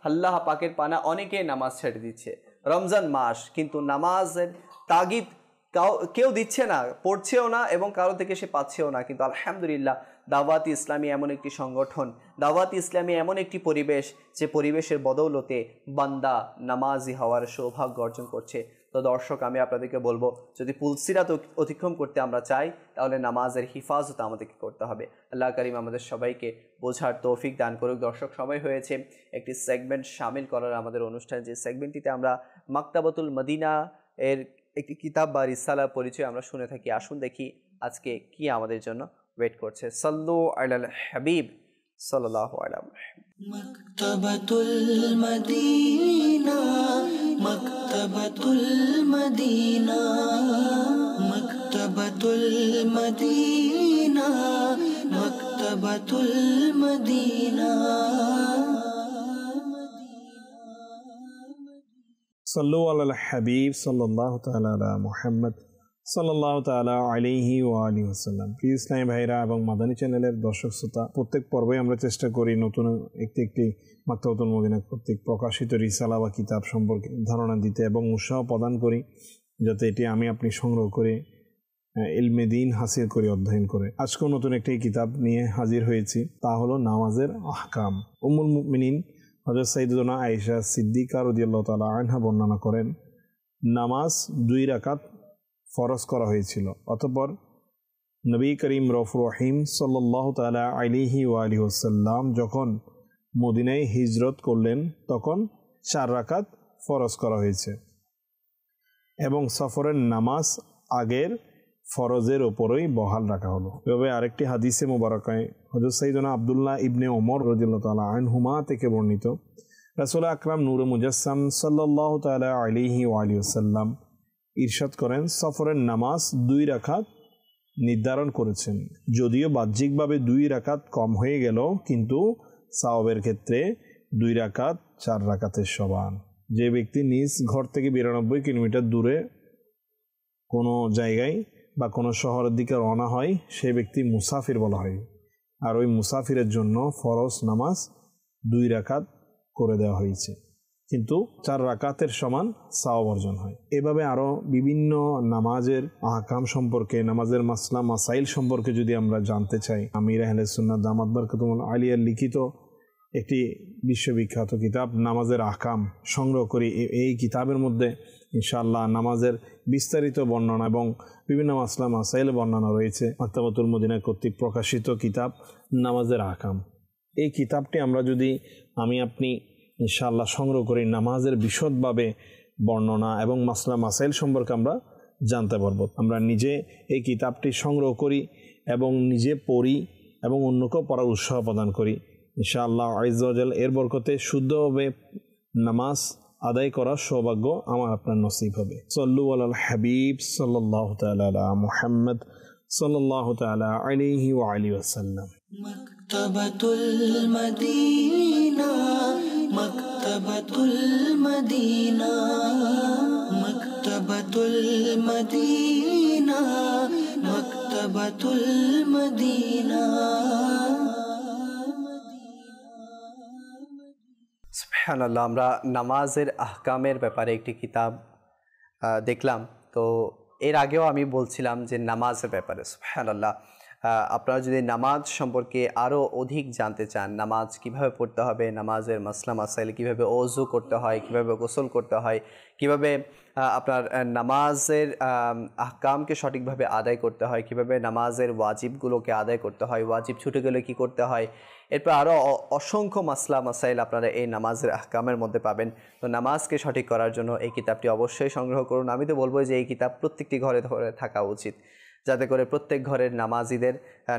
Speaker 2: আল্লাহ পাকের পানা অনেকে নামাজ ছেড়ে দিচ্ছে। রমজান মাস, কিন্তু নামাজের তাগিদ কেউ দিচ্ছে না, পড়ছেও না এবং কারো থেকে সে পাচ্ছেও না। কিন্তু আলহামদুলিল্লাহ, দাওয়াত ইসলামী এমন একটি সংগঠন, দাওয়াত ইসলামী এমন একটি পরিবেশ, যে পরিবেশের বদৌলতে বান্দা নামাজি হওয়ার সৌভাগ্য অর্জন করছে। তো দর্শক, আমি আপনাদেরকে বলবো, যদি পুলসিরাত অতিক্রম করতে আমরা চাই, তাহলে নামাজের হিফাজত আমাদেরকে করতে হবে। আল্লাহ করিম আমাদের সবাইকে বোঝার তৌফিক দান করুক। দর্শক, সময় হয়েছে একটি সেগমেন্ট শামিল করার আমাদের অনুষ্ঠান, যে সেগমেন্টটিতে আমরা মাকতাবাতুল মদিনা এর একটি কিতাব বা রিসালার পরিচয় আমরা শুনে থাকি। আসুন দেখি আজকে কি আমাদের জন্য ওয়েট করছে। সাল্লু আলাল হাবিব সাল্লাল্লাহু আলাইহি
Speaker 1: মাকতাবাতুল মদিনা, মাকতাবাতুল মদিনা, মাকতাবাতুল মদিনা, মাকতাবাতুল মদিনা।
Speaker 6: সাল্লু আলাল হাবিব সাল্লাল্লাহু তাআলা আলা মুহাম্মদ সাল্লাল্লাহু তাআলা আলাইহি ওয়া আলিহি ওয়াসাল্লাম। প্রিয় ইসলামী ভাইরা এবং মাদানী চ্যানেলের দর্শক শ্রোতা, প্রত্যেক পর্বে আমরা চেষ্টা করি নতুন একটি মাকতাবাতুল মদিনা কর্তৃক প্রকাশিত রিসালা বা কিতাব সম্পর্কে ধারণা দিতে এবং উৎসাহ প্রদান করি, যাতে এটি আমি আপনি সংগ্রহ করে ইলমে দ্বীন হাসিল করি, অধ্যয়ন করে। আজকেও নতুন একটি কিতাব নিয়ে হাজির হয়েছি, তা হলো নামাজের আহকাম। উম্মুল মুমিনিন হযরত সাইয়্যিদাতুনা আয়েশা সিদ্দিকা রাদিয়াল্লাহু তাআলা আনহা বর্ণনা করেন, নামাজ 2 রাকাত ফরজ করা হয়েছিল। অতঃপর নবী করিম রউফুর রহিম সাল্লাল্লাহু তাআলা আলাইহি ওয়া আলিহি ওয়াসাল্লাম যখন মদিনায় হিজরত করলেন, তখন 4 রাকাত ফরজ করা হয়েছে এবং সফরের নামাজ আগের ফরজের ওপরই বহাল রাখা হলো। এভাবে আরেকটি হাদিসে মোবারকায় হযরত সাইয়্যিদুনা আব্দুল্লাহ ইবনে ওমর রাদিয়াল্লাহু তাআলা আনহুমা থেকে বর্ণিত, রাসূল আকরাম নূরে মুজাসসাম সাল্লাল্লাহু তাআলা আলাইহি ওয়া আলিহি ওয়াসাল্লাম ইরশাদ করেন, সফরের নামাজ 2 রাকাত নির্ধারণ করেছেন। যদিও বাহ্যিকভাবে 2 রাকাত কম হয়ে গেল, কিন্তু সাওয়াবের ক্ষেত্রে 2 রাকাত 4 রাকাতের সমান। যে ব্যক্তি নিজ ঘর থেকে 92 কিলোমিটার দূরে কোনো জায়গায় বা কোনো শহরের দিকে রওনা হয়, সেই ব্যক্তি মুসাফির বলা হয়। আর ওই মুসাফিরের জন্য ফরজ নামাজ 2 রাকাত করে দেওয়া হয়েছে, কিন্তু 4 রাকাতের সমান সওয়াব অর্জন হয়। এভাবে আরও বিভিন্ন নামাজের আহকাম সম্পর্কে, নামাজের মাসলা মাসাইল সম্পর্কে যদি আমরা জানতে চাই, আমির আহলে সুন্নাত দামাত বরকাতুহুল আলিয়ার লিখিত একটি বিশ্ববিখ্যাত কিতাব নামাজের আহকাম সংগ্রহ করি। এই কিতাবের মধ্যে ইনশাআল্লাহ নামাজের বিস্তারিত বর্ণনা এবং বিভিন্ন মাসলা মাসাইল বর্ণনা রয়েছে। মাকতাবাতুল মদিনা কর্তৃক প্রকাশিত কিতাব নামাজের আহকাম, এই কিতাবটি আমরা যদি আমি আপনি ইনশাআল্লাহ সংগ্রহ করি, নামাজের বিশদভাবে বর্ণনা এবং মাসলা মাসাইল সম্পর্কে আমরা জানতে পারব। আমরা নিজে এই কিতাবটি সংগ্রহ করি এবং নিজে পড়ি এবং অন্যকেও পড়ার উৎসাহ প্রদান করি। ইনশাআল্লাহ আযza ওয়া জাল এর বরকতে শুদ্ধভাবে নামাজ আদায় করার সৌভাগ্য আমার আপনার নসিব হবে। সাল্লু আলাল হাবিব সাল্লাল্লাহু তাআলা আলা মুহাম্মদ সাল্লাল্লাহু তাআলা আলাইহি ওয়া আলিহি ওয়াসাল্লাম।
Speaker 1: মাকতাবাতুল মদিনা, মাকতাবাতুল মদিনা, মাকতাবাতুল মদিনা, মাকতাবাতুল মদিনা।
Speaker 2: সুবহানাল্লাহ, আমরা নামাজের আহকামের ব্যাপারে একটি কিতাব দেখলাম। তো এর আগেও আমি বলছিলাম যে নামাজের ব্যাপারে, সুবহানাল্লাহ, আপনারা যদি নামাজ সম্পর্কে আরও অধিক জানতে চান, নামাজ কিভাবে পড়তে হবে, নামাজের মাসলা মাসাইল কীভাবে ওযু করতে হয়, কিভাবে গোসল করতে হয়, কিভাবে আপনার নামাজের আহকামকে সঠিকভাবে আদায় করতে হয়, কিভাবে নামাজের ওয়াজিবগুলোকে আদায় করতে হয়, ওয়াজিব ছুটে গেলে কি করতে হয়, এরপর আরও অসংখ্য মাসলা মাসাইল আপনারা এই নামাজের আহকামের মধ্যে পাবেন। তো নামাজকে সঠিক করার জন্য এই কিতাবটি অবশ্যই সংগ্রহ করুন। আমি তো বলবো যে এই কিতাব প্রত্যেকটি ঘরে ধরে থাকা উচিত, যাতে করে প্রত্যেক ঘরের নামাজিদের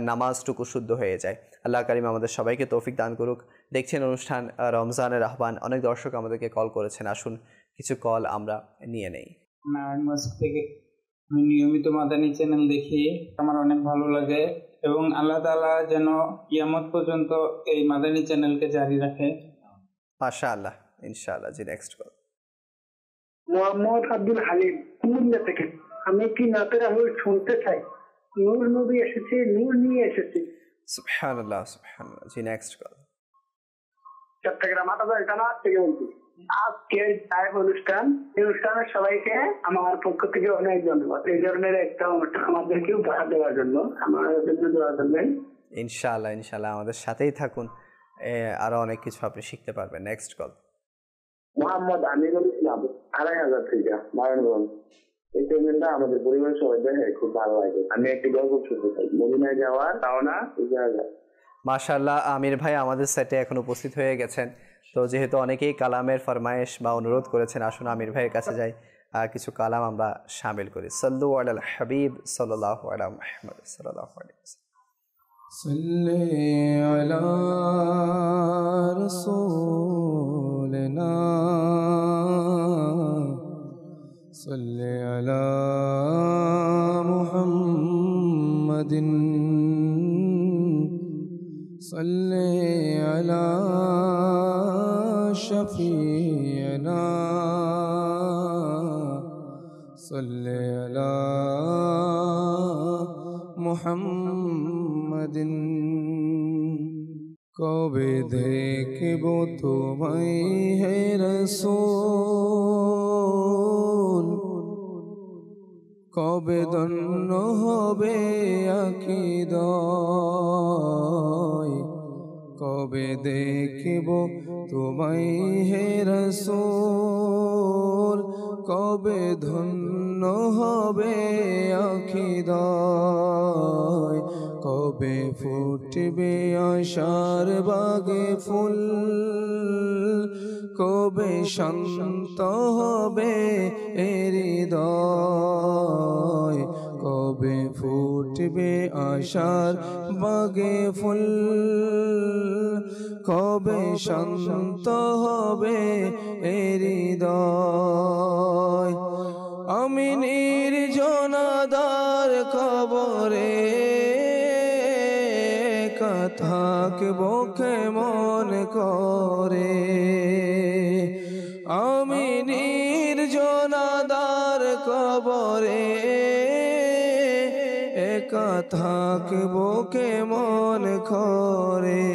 Speaker 2: নামাজটুকু শুদ্ধ হয়ে যায়। আল্লাহ কারিম আমাদের সবাইকে তৌফিক দান করুক। দেখছেন অনুষ্ঠান রমজানের আহ্বান। অনেক দর্শক আমাদেরকে কল করেছেন, আসুন কিছু কল আমরা নিয়ে নেই।
Speaker 7: নারায়ণ মসজিদ থেকে আমি নিয়মিত মাদানী চ্যানেল দেখি, আমার অনেক ভালো লাগে এবং আল্লাহ তাআলা যেন কিয়ামত পর্যন্ত এই মাদানী চ্যানেলকে জারি রাখে।
Speaker 2: মাশাআল্লাহ, ইনশাআল্লাহ। জি, নেক্সট কল।
Speaker 8: মোহাম্মদ আব্দুল হালিম কুমিল্লা থেকে। আমি কি নাতের আহুল শুনতে চাই। নূর নবী এসেছে, নূর নিয়ে এসেছে।
Speaker 2: সুবহানাল্লাহ, সুবহানাল্লাহ। জি, নেক্সট কল।
Speaker 8: চট্টগ্রাম আটাবার থানা থেকে বলছি। আজকে লাইভ অনুষ্ঠান, এই অনুষ্ঠানের সবাইকে আমার পক্ষ থেকে অনেক ধন্যবাদ। এই ধরনের একটা অনুষ্ঠান আমাদেরকে উপহার দেওয়ার জন্য, আমাদের জন্য দোয়া করবেন।
Speaker 2: ইনশাআল্লাহ, ইনশাআল্লাহ আমাদের সাথেই থাকুন, আরো অনেক কিছু আপনি শিখতে পারবেন। Next call.
Speaker 8: মোহাম্মদ আমিরুল ইসলাম 2500 থেকে নারায়ণগঞ্জ। এই চ্যানেলটা আমাদের পরিবারের সবাই দেখে খুব ভালো লাগে। আমি একটি গল্প শুনতে চাই, মদিনায় যাওয়ার পাওনা ইজাজা।
Speaker 2: মাশাআল্লাহ, আমির ভাই আমাদের সেটে এখন উপস্থিত হয়ে গেছেন। তো যেহেতু অনেকেই কালামের ফরমায়েশ বা অনুরোধ করেছেন, আসুন আমির ভাইয়ের কাছে যাই, কিছু কালাম আমরা শামিল করি। সাল্লু আলাল হাবিব সাল্লাল্লাহু আলা মুহাম্মদ সাল্লাল্লাহু আলাইহি ওয়াসাল্লাম।
Speaker 1: সাল্লি আলা রাসূলিনা সাল্লি আলা মুহাম্মাদিন সাল্লি আলা শাফিঈনা সাল্লি আলা মুহাম্মাদিন। কবে দেখব তোমায় হে রাসূল, কবে ধন্য হবে আকীদায়। কবে দেখব তোমায় হে রাসূল, কবে ধন্য হবে আকীদায়। কবে ফুটবে আশার বাগে ফুল, কবে শান্ত হবে হৃদয়। কবে ফুটবে আশার বাগে ফুল, কবে শান্ত হবে হৃদয়। আমি নির্জনদার কবরে থাকব কেমন করে। আমি নির্জনদার কবরে একা থাকব কেমন করে।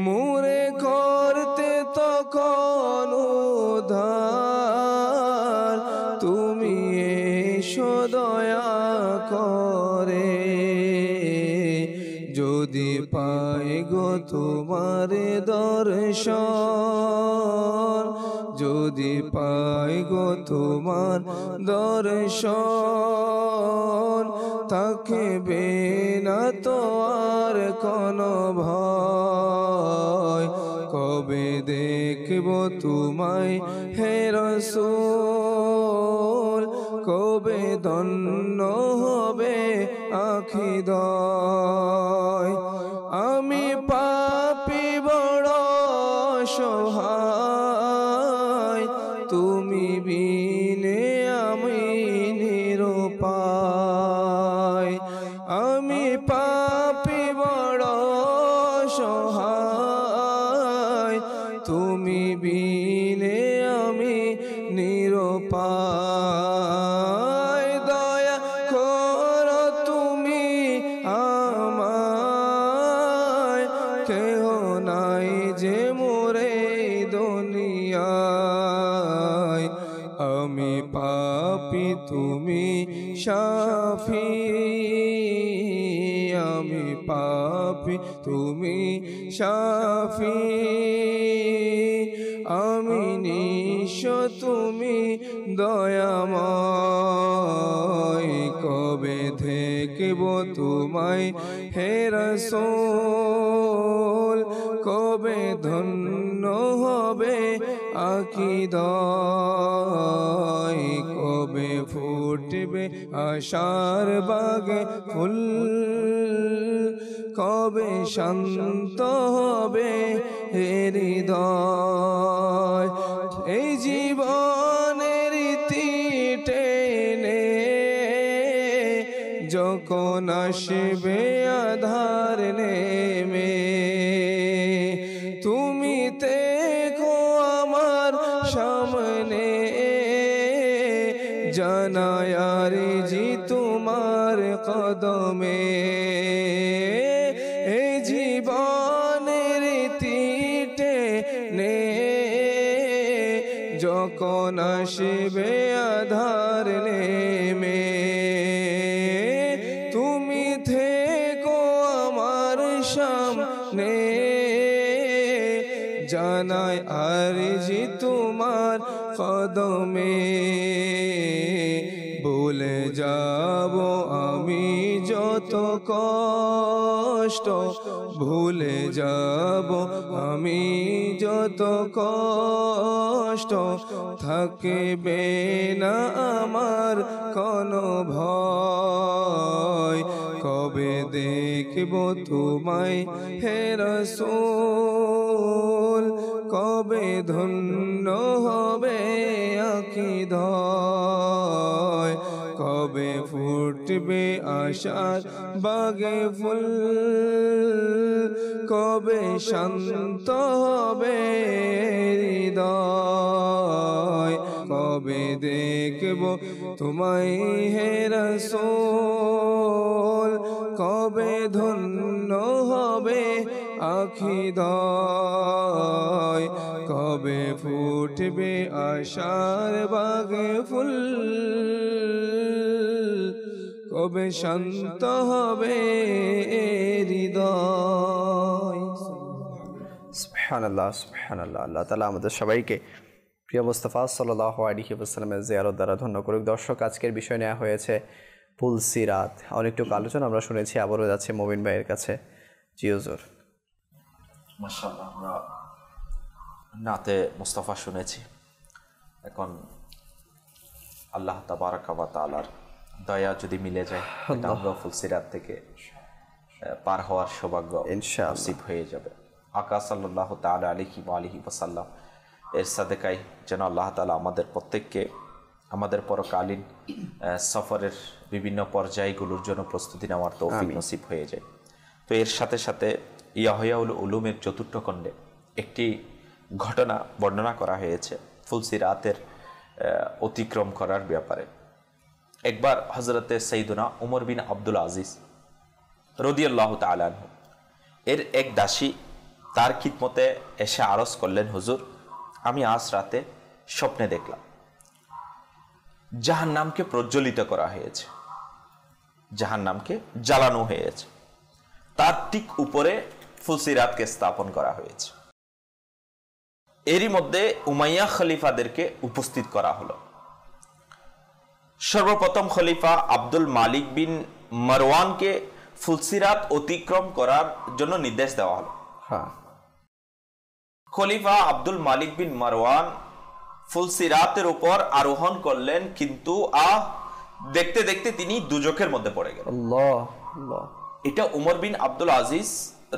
Speaker 1: মুরে করতে তখন উদ্ধার, তুমি এসো দয়া করে। যদি পাই গো তোমার দর্শন, যদি পাই গো তোমার দর্শন, থাকবে না তো আর কোনো ভয়। কবে দেখব তোমায় হে রাসূল, কবে ধন্য হবে আকীদায়। আমি পাপী বড় অসহায়, তুমি বিনে আমি নিরুপায়। আমি পাপী বড় অসহায়, তুমি বিনে আমি নিরুপায়। দয়া করো তুমি আমায়, কেহ নাই যে মোরে দুনিয়ায়। আমি পাপী তুমি শাফি, আমি পাপী তুমি শাফি। আমি নিঃস্ব তুমি দয়াময়। কবে দেখব তোমায় হে রাসূল, কবে ধন্য হবে আকীদায়। কবে ফুটবে আশার বাগে ফুল, কবে শান্ত হবে হৃদয়। এই জীবনের ইতি টেনে যখন আসবে আধার নেমে, তুমি থেকো আমার সামনে, কদমে এই জীবনের তিটে নে যখন আসবে আধার নেমে তুমি থেকো আমার সামনে জানাই আরজি তোমার কদমে ভুলে যাব আমি যত কষ্ট ভুলে যাব আমি যত কষ্ট থাকবে না আমার কোনো ভয় কবে দেখব তোমায় হে রাসূল কবে ধন্য হবে আঁখিদয় কবে ফুটবে আশার বাগে ফুল কবে শান্ত হবে হৃদয় কবে দেখব তোমায় হে রাসূল কবে ধন্য হবে আঁখিদয় কবে ফুটবে আশার বাগে ফুল কবে শান্ত হবে হৃদয়।
Speaker 2: সুবহানাল্লাহ সুবহানাল্লাহ। আল্লাহ তাআলা আমাদের সবাইকে প্রিয় মুস্তাফা সাল্লাল্লাহু আলাইহি ওয়াসাল্লামের জিয়ারত দ্বারা ধন্য করুক। দর্শক, আজকের বিষয় নেওয়া হয়েছে পুলসিরাত। অনেকটুকু আলোচনা আমরা শুনেছি, আবারও যাচ্ছে মবিন ভাইয়ের কাছে। জি হুজুর।
Speaker 4: মাশাআল্লাহ, আমরা নাতে মুস্তাফা শুনেছি। এখন আল্লাহ তাবারাকা ওয়া তাআলার দয়া যদি মিলে যায় আমরা ফুলসিরাত থেকে পার হওয়ার সৌভাগ্য নসিব হয়ে যাবে। আকা সাল্লাল্লাহু তাআলা আলাইহি ওয়া আলিহি ওয়াসাল্লাম এর সাদেকায় যেন আল্লাহ তাআলা আমাদের প্রত্যেককে আমাদের পরকালীন সফরের বিভিন্ন পর্যায়গুলোর জন্য প্রস্তুতি নেওয়ার তৌফিক নসিব হয়ে যায়। তো এর সাথে সাথে ইয়াহইয়াউল উলুমের চতুর্থ খণ্ডে একটি ঘটনা বর্ণনা করা হয়েছে ফুলসিরাতের অতিক্রম করার ব্যাপারে। একবার হযরতে সাইয়্যিদুনা উমর বিন আব্দুল আজিজ রাদিয়াল্লাহু তাআলা আনহু এর এক দাসী তার খিদমতে এসে আরজ করলেন, হুজুর, আমি আজ রাতে স্বপ্নে দেখলাম জাহান্নামকে প্রজ্বলিত করা হয়েছে, জাহান্নামকে জ্বালানো হয়েছে, তার ঠিক উপরে ফুলসিরাতকে স্থাপন করা হয়েছে। এরই মধ্যে উমাইয়া খলিফাদেরকে উপস্থিত করা হলো। সর্বপ্রথম খলিফা আব্দুল মালিক বিন মারওয়ানকে ফুলসিরাত অতিক্রম করার জন্য নির্দেশ দেওয়া হলো। খলিফা আব্দুল মালিক বিন মারওয়ান ফুলসিরাতের উপর আরোহণ করলেন, কিন্তু দেখতে দেখতে তিনি দুজকের মধ্যে পড়ে গেলেন। এটা উমর বিন আব্দুল আজিজ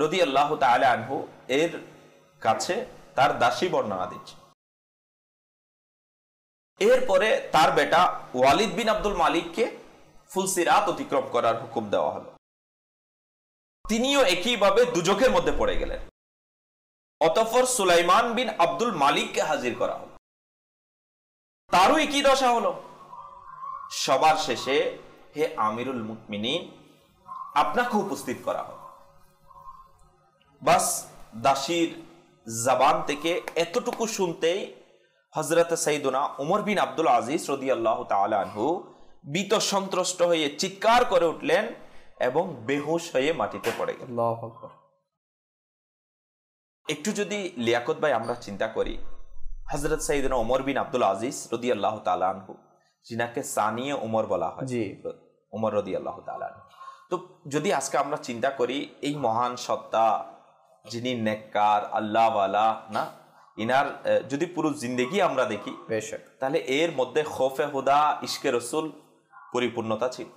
Speaker 4: রাদিয়াল্লাহু তাআলা আনহু এর কাছে তার দাসী বর্ণনা দিচ্ছে। এরপরে তার বেটা ওয়ালিদ বিন আব্দুল মালিককে ফুলসিরাত অতিক্রম করার হুকুম দেওয়া হলো। তিনিও একইভাবে দুজকের মধ্যে পড়ে গেলেন। অতঃপর সুলাইমান বিন আব্দুল মালিককে হাজির করা হলো, তারও একই দশা হলো। সবার শেষে হে আমিরুল মুমিনিন, আপনাকে উপস্থিত করা হলো। বাস দাসীর জবান থেকে এতটুকু শুনতেই হযরত সাইয়্যিদুনা উমর বিন আব্দুল আজিজ রাদিয়াল্লাহু তাআলা আনহু ভীত সন্ত্রস্ত হয়ে চিৎকার করে উঠলেন এবং বেহুশ হয়ে মাটিতে পড়ে গেলেন। আল্লাহু আকবার। একটু যদি লিয়াকত ভাই আমরা চিন্তা করি, হযরত সাইয়্যিদুনা উমর বিন আব্দুল আজিজ রাদিয়াল্লাহু তাআলা আনহু, যিনাকে সানিয়ে উমর বলা হয়, জি উমর রাদিয়াল্লাহু তাআলা আনহু, তো যদি আজকে আমরা চিন্তা করি এই মহান সত্তা যিনি নেককার আল্লাহওয়ালা না, ইনার যদি পুরো জিন্দেগি আমরা দেখি তাহলে এর মধ্যে খৌফে খুদা ইশকে রসুল পরিপূর্ণতা ছিল।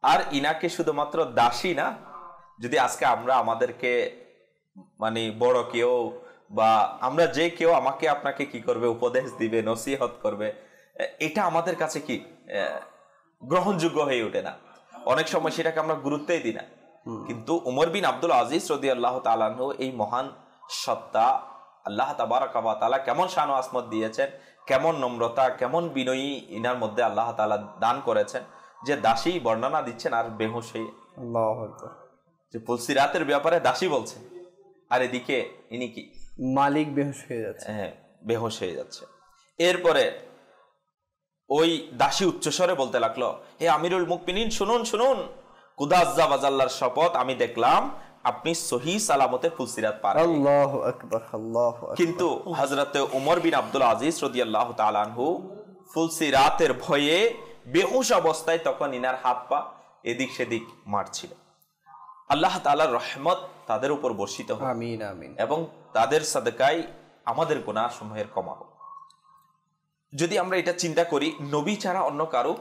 Speaker 4: আর ইনাকে শুধুমাত্র দাসী না, যদি আজকে আমরা আমাদেরকে মানে বড় কেউ বা আমরা যে কেউ আমাকে আপনাকে কি করবে, উপদেশ দিবে, নসিহত করবে, এটা আমাদের কাছে কি গ্রহণযোগ্য হয়ে ওঠে না। অনেক সময় সেটাকে আমরা গুরুত্বই দিই না। কিন্তু উমর বিন আব্দুল আজিজ রাদিয়াল্লাহু তাআলা আনহু এই মহান সত্তা আল্লাহ তাবারাকা ওয়া তাআলা কেমন শান ও আসমত দিয়েছেন, কেমন নম্রতা, কেমন বিনয়ী ইনার মধ্যে আল্লাহ তাআলা দান করেছেন, যে দাসী বর্ণনা দিচ্ছেন আর বেহুশ হয়ে,
Speaker 2: আল্লাহু আকবার।
Speaker 4: যে পুলসিরাতের ব্যাপারে দাসী বলছে, আর এদিকে ইনি কি
Speaker 2: মালিক বেহুশ হয়ে যাচ্ছে।
Speaker 4: হ্যাঁ, বেহুশ হয়ে যাচ্ছে। এরপরে ওই দাসী উচ্চস্বরে বলতে লাগলো, হে আমিরুল মুকমিনিন, শুনুন শুনুন, কুদাস জাওয়াজাল্লাহর শপথ, আমি দেখলাম আপনি সহি সালামতে ফুলসিরাত পার হয়ে গেলেন।
Speaker 2: আল্লাহু আকবার, আল্লাহু আকবার।
Speaker 4: কিন্তু হযরতে উমর বিন আব্দুল আজিজ রাদিয়াল্লাহু তাআলা আনহু ফুলসিরাতের ভয়ে বেহুশ অবস্থায় তখন ইনার হাত পা এদিক সেদিক মারছিল। আল্লাহ তাআলার রহমত তাদের উপর বর্ষিত হোক,
Speaker 2: আমিন আমিন।
Speaker 4: এবং তাদের সাদকায় আমাদের গুনাহ সমূহের ক্ষমা হোক। যদি আমরা এটা চিন্তা করি, নবী ছাড়া অন্য কারো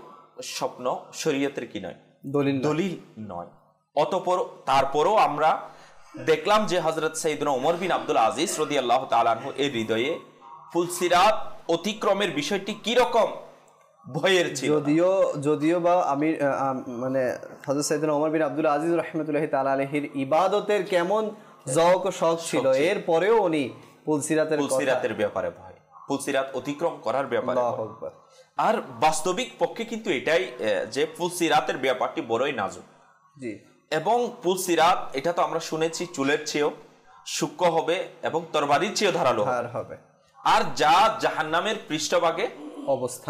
Speaker 4: স্বপ্ন শরীয়তের কি নয়, দলিল নয়। অতঃপর তারপরও আমরা দেখলাম যে হযরত সাইয়েদনা ওমর বিন আব্দুল আজিজ রাদিয়াল্লাহু তাআলা আনহু এর হৃদয়ে ফুলসিরাত অতিক্রমের বিষয়টি কি রকম ভয়ের ছিল।
Speaker 2: যদিও বা আমি মানে হযরত সাইয়েদনা ওমর বিন আব্দুল আজিজ রাহমাতুল্লাহি তাআলা আলাইহির ইবাদতের কেমন যৌক শখ ছিল, এর পরেও উনি ফুলসিরাতের
Speaker 4: ব্যাপারে ভয়, ফুলসিরাত অতিক্রম করার ব্যাপারে।
Speaker 2: আল্লাহু আকবার।
Speaker 4: আর বাস্তবিক পক্ষে কিন্তু এটাই যে ফুলসিরাতের ব্যাপারটি বড়ই নাজুক।
Speaker 2: জি। এবং
Speaker 4: ফুলসিরাত এটা তো আমরা শুনেছি চুলের চেয়েও সূক্ষ্ম হবে এবং তরবারির চেয়েও ধারালো হবে, আর যা জাহান্নামের পৃষ্ঠভাগে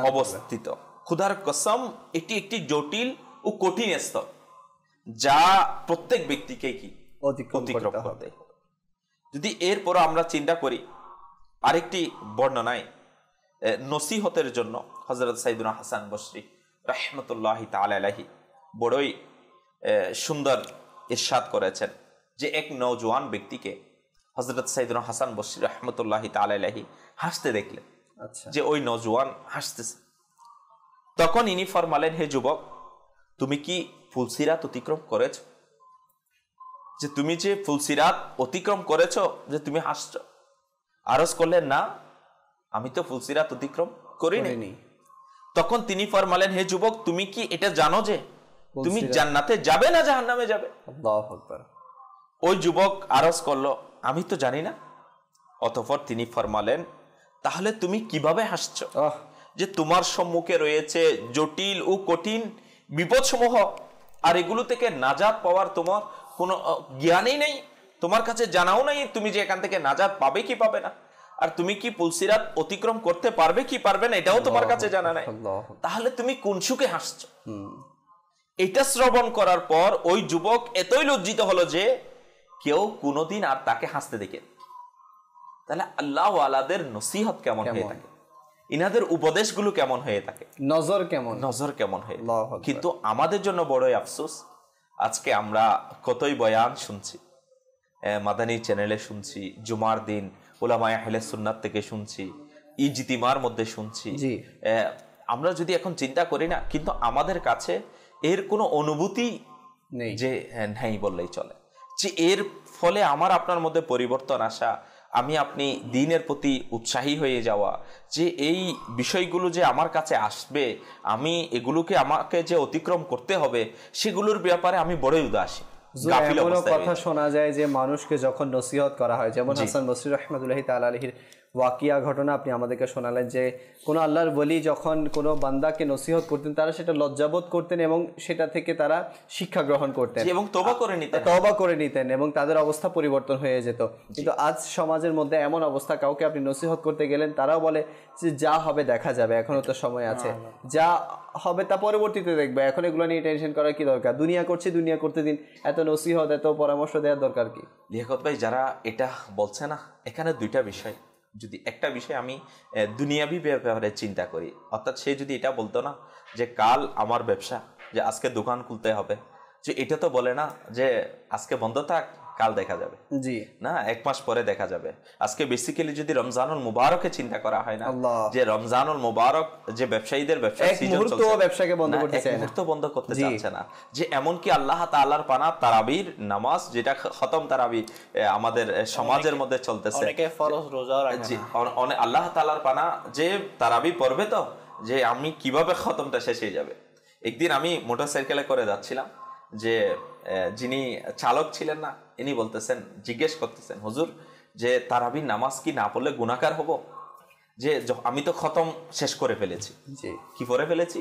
Speaker 4: অবস্থিত। খুদার কসম, এটি একটি জটিল ও কঠিন স্তর যা প্রত্যেক ব্যক্তিকে কি অতিক্রম করতে হবে। যদি এরপর আমরা চিন্তা করি আরেকটি বর্ণনায় নসিহতের জন্য হযরত সাইয়েদনা হাসান বসরি রাহমাতুল্লাহি তাআলা আলাইহি বড়ই সুন্দর ইরশাদ করেছেন যে এক নওজোয়ান ব্যক্তিকে হযরত সাইয়েদনা হাসান বসরি রাহমাতুল্লাহি তাআলা আলাইহি হাসতে দেখলেন। যে ওই নওজোয়ান হাসতেছে, তখন ইনি ফরমালেন, হে যুবক, তুমি কি ফুলসিরাত অতিক্রম করেছ? যে তুমি যে ফুলসিরাত অতিক্রম করেছ যে তুমি হাসছ? আরজ করলেন, না, আমি তো ফুলসিরাত অতিক্রম করিনি। তখন তিনি ফরমালেন, হে যুবক, তুমি কি এটা জানো যে তুমি জান্নাতে যাবে না জাহান্নামে যাবে?
Speaker 2: আল্লাহু আকবার।
Speaker 4: ওই যুবক আরজ করলো, আমি তো জানি না। অতঃপর তিনি ফরমালেন, তাহলে তুমি কিভাবে হাসছো? যে তোমার সম্মুখে রয়েছে জটিল ও কঠিন বিপদসমূহ, আর এগুলো থেকে নাজাত পাওয়ার তোমার কোনো জ্ঞানই নেই, তোমার কাছে জানাও নাই তুমি যে এখান থেকে নাজাত পাবে কি পাবে না, আর তুমি কি ফুলসিরাত অতিক্রম করতে পারবে কি পারবে না এটাও তোমার কাছে জানা নাই, তাহলে তুমি কোন সুখে হাসছো? এটা শ্রবণ করার পর ওই যুবক এতই লজ্জিত হলো যে কেউ কোনোদিন আর তাকে হাসতে দেখে। তাহলে আল্লাহ ওয়ালাদের নসিহত কেমন হয়ে থাকে, ইনাদের উপদেশগুলো কেমন হয়ে থাকে, নজর কেমন হয়ে। কিন্তু আমাদের জন্য বড়ই আফসোস, আজকে আমরা কতই বয়ান শুনছি, মাদানী চ্যানেলে শুনছি, জুমার দিন উলামায়ে আহলে সুন্নাত থেকে শুনছি, ইজতিমার মধ্যে শুনছি। আমরা যদি এখন চিন্তা করি না, কিন্তু আমাদের কাছে এর কোনো অনুভূতি নেই, যে নেই বললেই চলে, যে এর ফলে আমার আপনার মধ্যে পরিবর্তন আসা, আমি আপনি দ্বীনের প্রতি উৎসাহী হয়ে যাওয়া, যে এই বিষয়গুলো যে আমার কাছে আসবে, আমি এগুলোকে আমাকে যে অতিক্রম করতে হবে, সেগুলোর ব্যাপারে আমি বড়ই উদাসীন।
Speaker 2: কথা শোনা যায় যে মানুষকে যখন নসিহত করা হয়, যেমন হাসান বসরি রাহমাতুল্লাহি তাআলা আলাইহির ওয়াকিয়া ঘটনা আপনি আমাদেরকে শোনালেন, যে কোনো আল্লাহর ওলি যখন কোনো বান্দাকে নসিহত করতেন, তারা সেটা লজ্জাবোধ করতেন এবং সেটা থেকে তারা শিক্ষা গ্রহণ করতেন এবং তওবা করে নিতেন এবং তাদের অবস্থা পরিবর্তন হয়ে যেত। কিন্তু আজ সমাজের মধ্যে এমন অবস্থা, কাউকে আপনি নসিহত করতে গেলেন, তারাও বলে যে যা হবে দেখা যাবে, এখনো তো সময় আছে, যা হবে তা পরবর্তীতে দেখবে, এখন এগুলো নিয়ে টেনশন করার কি দরকার, দুনিয়া করতে দিন, এত নসিহত এত পরামর্শ দেওয়ার দরকার কি?
Speaker 4: লিয়াকত ভাই, যারা এটা বলছে না, এখানে দুইটা বিষয়। যদি একটা বিষয় আমি দুনিয়াবি ব্যাপারে চিন্তা করি, অর্থাৎ সে যদি এটা বলতো না যে কাল আমার ব্যবসা, যে আজকে দোকান খুলতে হবে, যে এটা তো বলে না যে আজকে বন্ধ থাক, কাল দেখা যাবে, জি না, এক মাস পরে দেখা যাবে। আজকে বেসিক্যালি যদি রমজানুল মুবারকে চিন্তা করা হয় না, যে রমজানুল মুবারক যে ব্যবসায়ীদের ব্যবসা
Speaker 2: ব্যবসাকে বন্ধ করতে চায় না,
Speaker 4: মুহূর্ত বন্ধ করতে চাচ্ছে না, যে এমনকি আল্লাহ তাআলার পানা তারাবির নামাজ, যেটা খতম তারাবি আমাদের সমাজের মধ্যে চলতেছে,
Speaker 5: অনেকে ফরজ রোজা রাখে না,
Speaker 4: আল্লাহ তাআলার পানা যে তারাবি পড়বে, তো যে আমি কিভাবে খতমটা শেষ হয়ে যাবে। একদিন আমি মোটরসাইকেলে করে যাচ্ছিলাম, যে যিনি চালক ছিলেন না, ইনি বলতেছেন, জিজ্ঞেস করতেছেন, হুজুর, যে তারাবির নামাজ কি না পড়লে গুনাহগার হব? যে আমি তো খতম শেষ করে ফেলেছি।
Speaker 2: জি,
Speaker 4: কি করে ফেলেছি?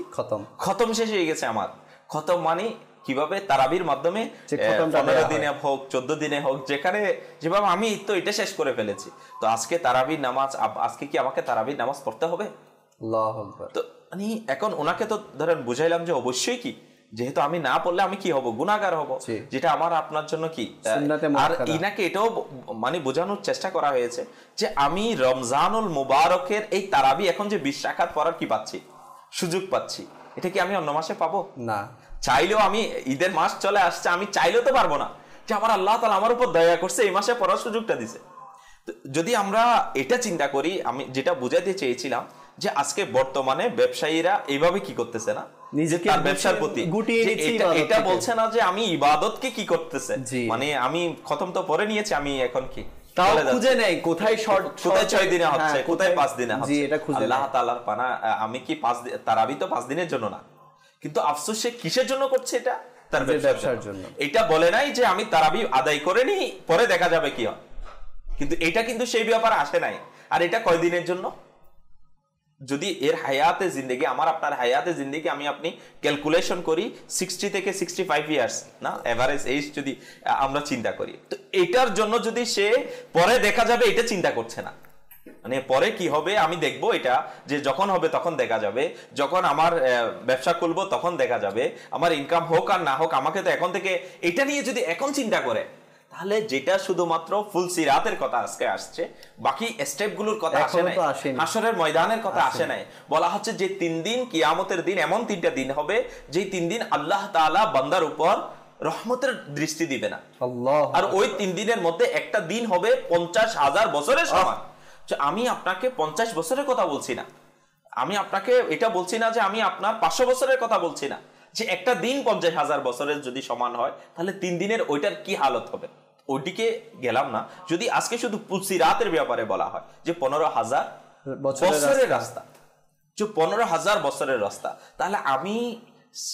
Speaker 4: খতম শেষ হয়ে গেছে আমার। খতম মানে কিভাবে? তারাবির মাধ্যমে 15 দিনে হোক 14 দিনে হোক, যেভাবে আমি তো এটা শেষ করে ফেলেছি। তো আজকে তারাবির নামাজ, আজকে কি আমাকে তারাবির নামাজ পড়তে হবে?
Speaker 2: আল্লাহু আকবার। তো
Speaker 4: মানে এখন ওনাকে তো ধরেন বুঝাইলাম যে অবশ্যই, কি যেহেতু আমি না পড়লে আমি কি হব? গুনাহগার হব, যেটা আমার আপনার জন্য কি। আর ইনাকে এটাও মানে বোঝানোর চেষ্টা করা হয়েছে যে আমি রমজানুল মুবারকের এই তারাবি এখন যে 20 রাকাত পড়ার কি পাচ্ছি, সুযোগ পাচ্ছি, এটা কি আমি অন্য মাসে পাবো না? চাইলেও আমি, ঈদের মাস চলে আসছে, আমি চাইলেও তো পারবো না যে আমার আল্লাহ তাআলা আমার উপর দয়া করছে এই মাসে পড়ার সুযোগটা দিছে। যদি আমরা এটা চিন্তা করি, আমি যেটা বুঝাতে চেয়েছিলাম যে আজকে বর্তমানে ব্যবসায়ীরা এইভাবে কি করতেছে না, নিজেকে ব্যবসার প্রতি এটা বলছে না যে আমি ইবাদতকে কি করতেছে, মানে আমি খতম তো পরে নিয়েছি, আমি এখন কি খুঁজে নেই কোথায় 6 দিনে হচ্ছে, কোথায় 5 দিনে হচ্ছে। আল্লাহ তাআলার পানা, আমি কি তারাবি তো 5 দিনের জন্য না, কিন্তু আফসোস সে কিসের জন্য করছে? এটা তার ব্যবসার জন্য। এটা বলে নাই যে আমি তারাবি আদায় করে নি, পরে দেখা যাবে কি হয়, কিন্তু এটা কিন্তু সেই ব্যাপারে আসে নাই। আর এটা কয়দিনের জন্য? যদি এর হায়াতে জিন্দেগি, আমার আপনার হায়াতে জিন্দেগি আমি আপনি ক্যালকুলেশন করি 60 থেকে 65 ইয়ার্স না, এভারেজ এজ যদি আমরা চিন্তা করি, তো এটার জন্য যদি সে পরে দেখা যাবে এটা চিন্তা করছে না, মানে পরে কি হবে আমি দেখবো, এটা যে যখন হবে তখন দেখা যাবে, যখন আমার ব্যবসা খুলবো তখন দেখা যাবে, আমার ইনকাম হোক আর না হোক, আমাকে তো এখন থেকে এটা নিয়ে যদি এখন চিন্তা করে, তাহলে যেটা শুধুমাত্র ফুল সিরাতের কথা আজকে আসছে, বাকি স্টেপগুলোর কথা আসে নাই, হাশরের ময়দানের কথা আসে নাই। বলা হচ্ছে যে 3 দিন, কিয়ামতের দিন, এমন 3টা দিন হবে যে 3 দিন আল্লাহ তাআলা বান্দার উপর রহমতের দৃষ্টি দিবে না। আর ওই 3 দিনের মধ্যে একটা দিন হবে 50,000 বছরের সমান। আমি আপনাকে 50 বছরের কথা বলছি না, আমি আপনাকে এটা বলছি না যে আমি আপনার 500 বছরের কথা বলছি না, যে একটা দিন 50,000 বছরের যদি সমান হয়, তাহলে 3 দিনের ওইটার কি হালত হবে, ওইদিকে গেলাম না। যদি আজকে শুধু পুলসিরাতের ব্যাপারে বলা হয় যে 15,000 বছরের রাস্তা, যে 15,000 বছরের রাস্তা, তাহলে আমি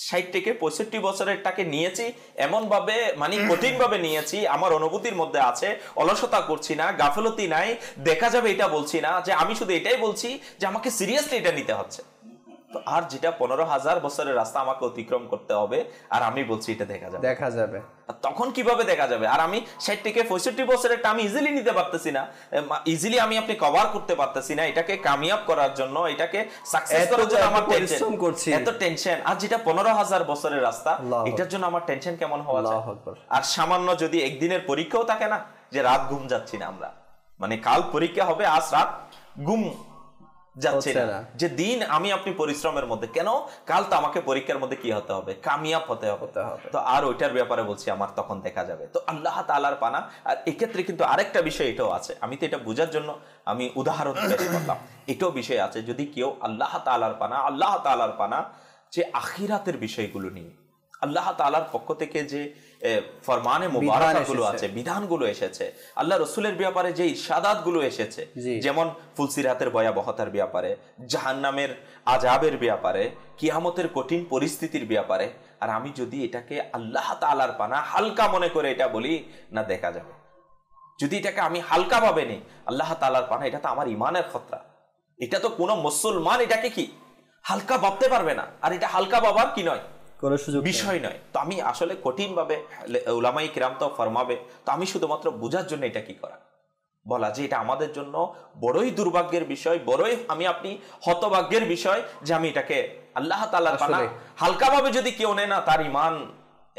Speaker 4: 60 থেকে 65 বছরেরটাকে নিয়েছি এমন ভাবে, মানে কঠিন ভাবে নিয়েছি, আমার অনুভূতির মধ্যে আছে, অলসতা করছি না, গাফলতি নাই, দেখা যাবে এটা বলছি না, যে আমি শুধু এটাই বলছি যে আমাকে সিরিয়াসলি এটা নিতে হচ্ছে। তো আর যেটা 15,000 বছরের রাস্তা আমাকে অতিক্রম করতে হবে, আর আমি বলছি এটা দেখা যাবে, তখন কিভাবে দেখা যাবে? আর আমি 60 থেকে 65 বছরেরটা আমি ইজিলি নিতে পারতেছি না, ইজিলি আমি আপনি কভার করতে পারতেছি না, এটাকে কামিয়াব করার জন্য, এটাকে সাকসেস করার জন্য আমার টেনশন করছি, এত টেনশন। আর যেটা 15,000 বছরের রাস্তা, এটার জন্য আমার টেনশন কেমন হওয়া যায়? আর সামান্য যদি একদিনের পরীক্ষাও থাকে না, যে রাত ঘুম যাচ্ছি না আমরা, মানে কাল পরীক্ষা হবে, আজ রাত ঘুম যাচ্ছে না, যে দিন আমি আপনি পরিশ্রমের মধ্যে, কেন কাল তো আমাকে পরীক্ষার মধ্যে কি হতে হবে, কামিয়াব হতে হবে। তো আর ওইটার ব্যাপারে বলছি আমার তখন দেখা যাবে। তো আল্লাহ তাআলার পানা। আর এক্ষেত্রে কিন্তু আরেকটা বিষয় এটাও আছে, আমি তো এটা বোঝার জন্য আমি উদাহরণ পেশ করলাম, এটাও বিষয় আছে, যদি কেউ আল্লাহ তাআলার পানা যে আখিরাতের বিষয়গুলো নিয়ে, আল্লাহ তাআলার পক্ষ থেকে যে ফরমানে মুবারাকাগুলো আছে, বিধানগুলো এসেছে, আল্লাহ রাসূলের ব্যাপারে যে ইরশাদাতগুলো এসেছে, যেমন ফুলসিরাতের ভয়াবহতার ব্যাপারে, জাহান্নামের আযাবের ব্যাপারে, কিয়ামতের কঠিন পরিস্থিতির ব্যাপারে, আর আমি যদি এটাকে আল্লাহ তাআলার পানা হালকা মনে করে এটা বলি, না দেখা যাবে। যদি এটাকে আমি হালকা ভাবে নিই, আল্লাহ তাআলার পানা, এটা তো আমার ইমানের খতরা, এটা তো কোনো মুসলমান এটাকে কি হালকা ভাবতে পারবে না, আর এটা হালকা ভাবার কি নয়, বিষয় নয়। তো আমি আসলে কঠিন ভাবে, উলামায়ে কিরাম তো ফরমাবে, তো আমি শুধুমাত্র বোঝার জন্য এটা কি করা বলা, যে এটা আমাদের জন্য বড়ই দুর্ভাগ্যের বিষয়, বড়ই আমি আপনি হতভাগ্যের বিষয়, যে আমি এটাকে আল্লাহ তাআলার পানা হালকা ভাবে যদি কেউ নেয় না, তার ঈমান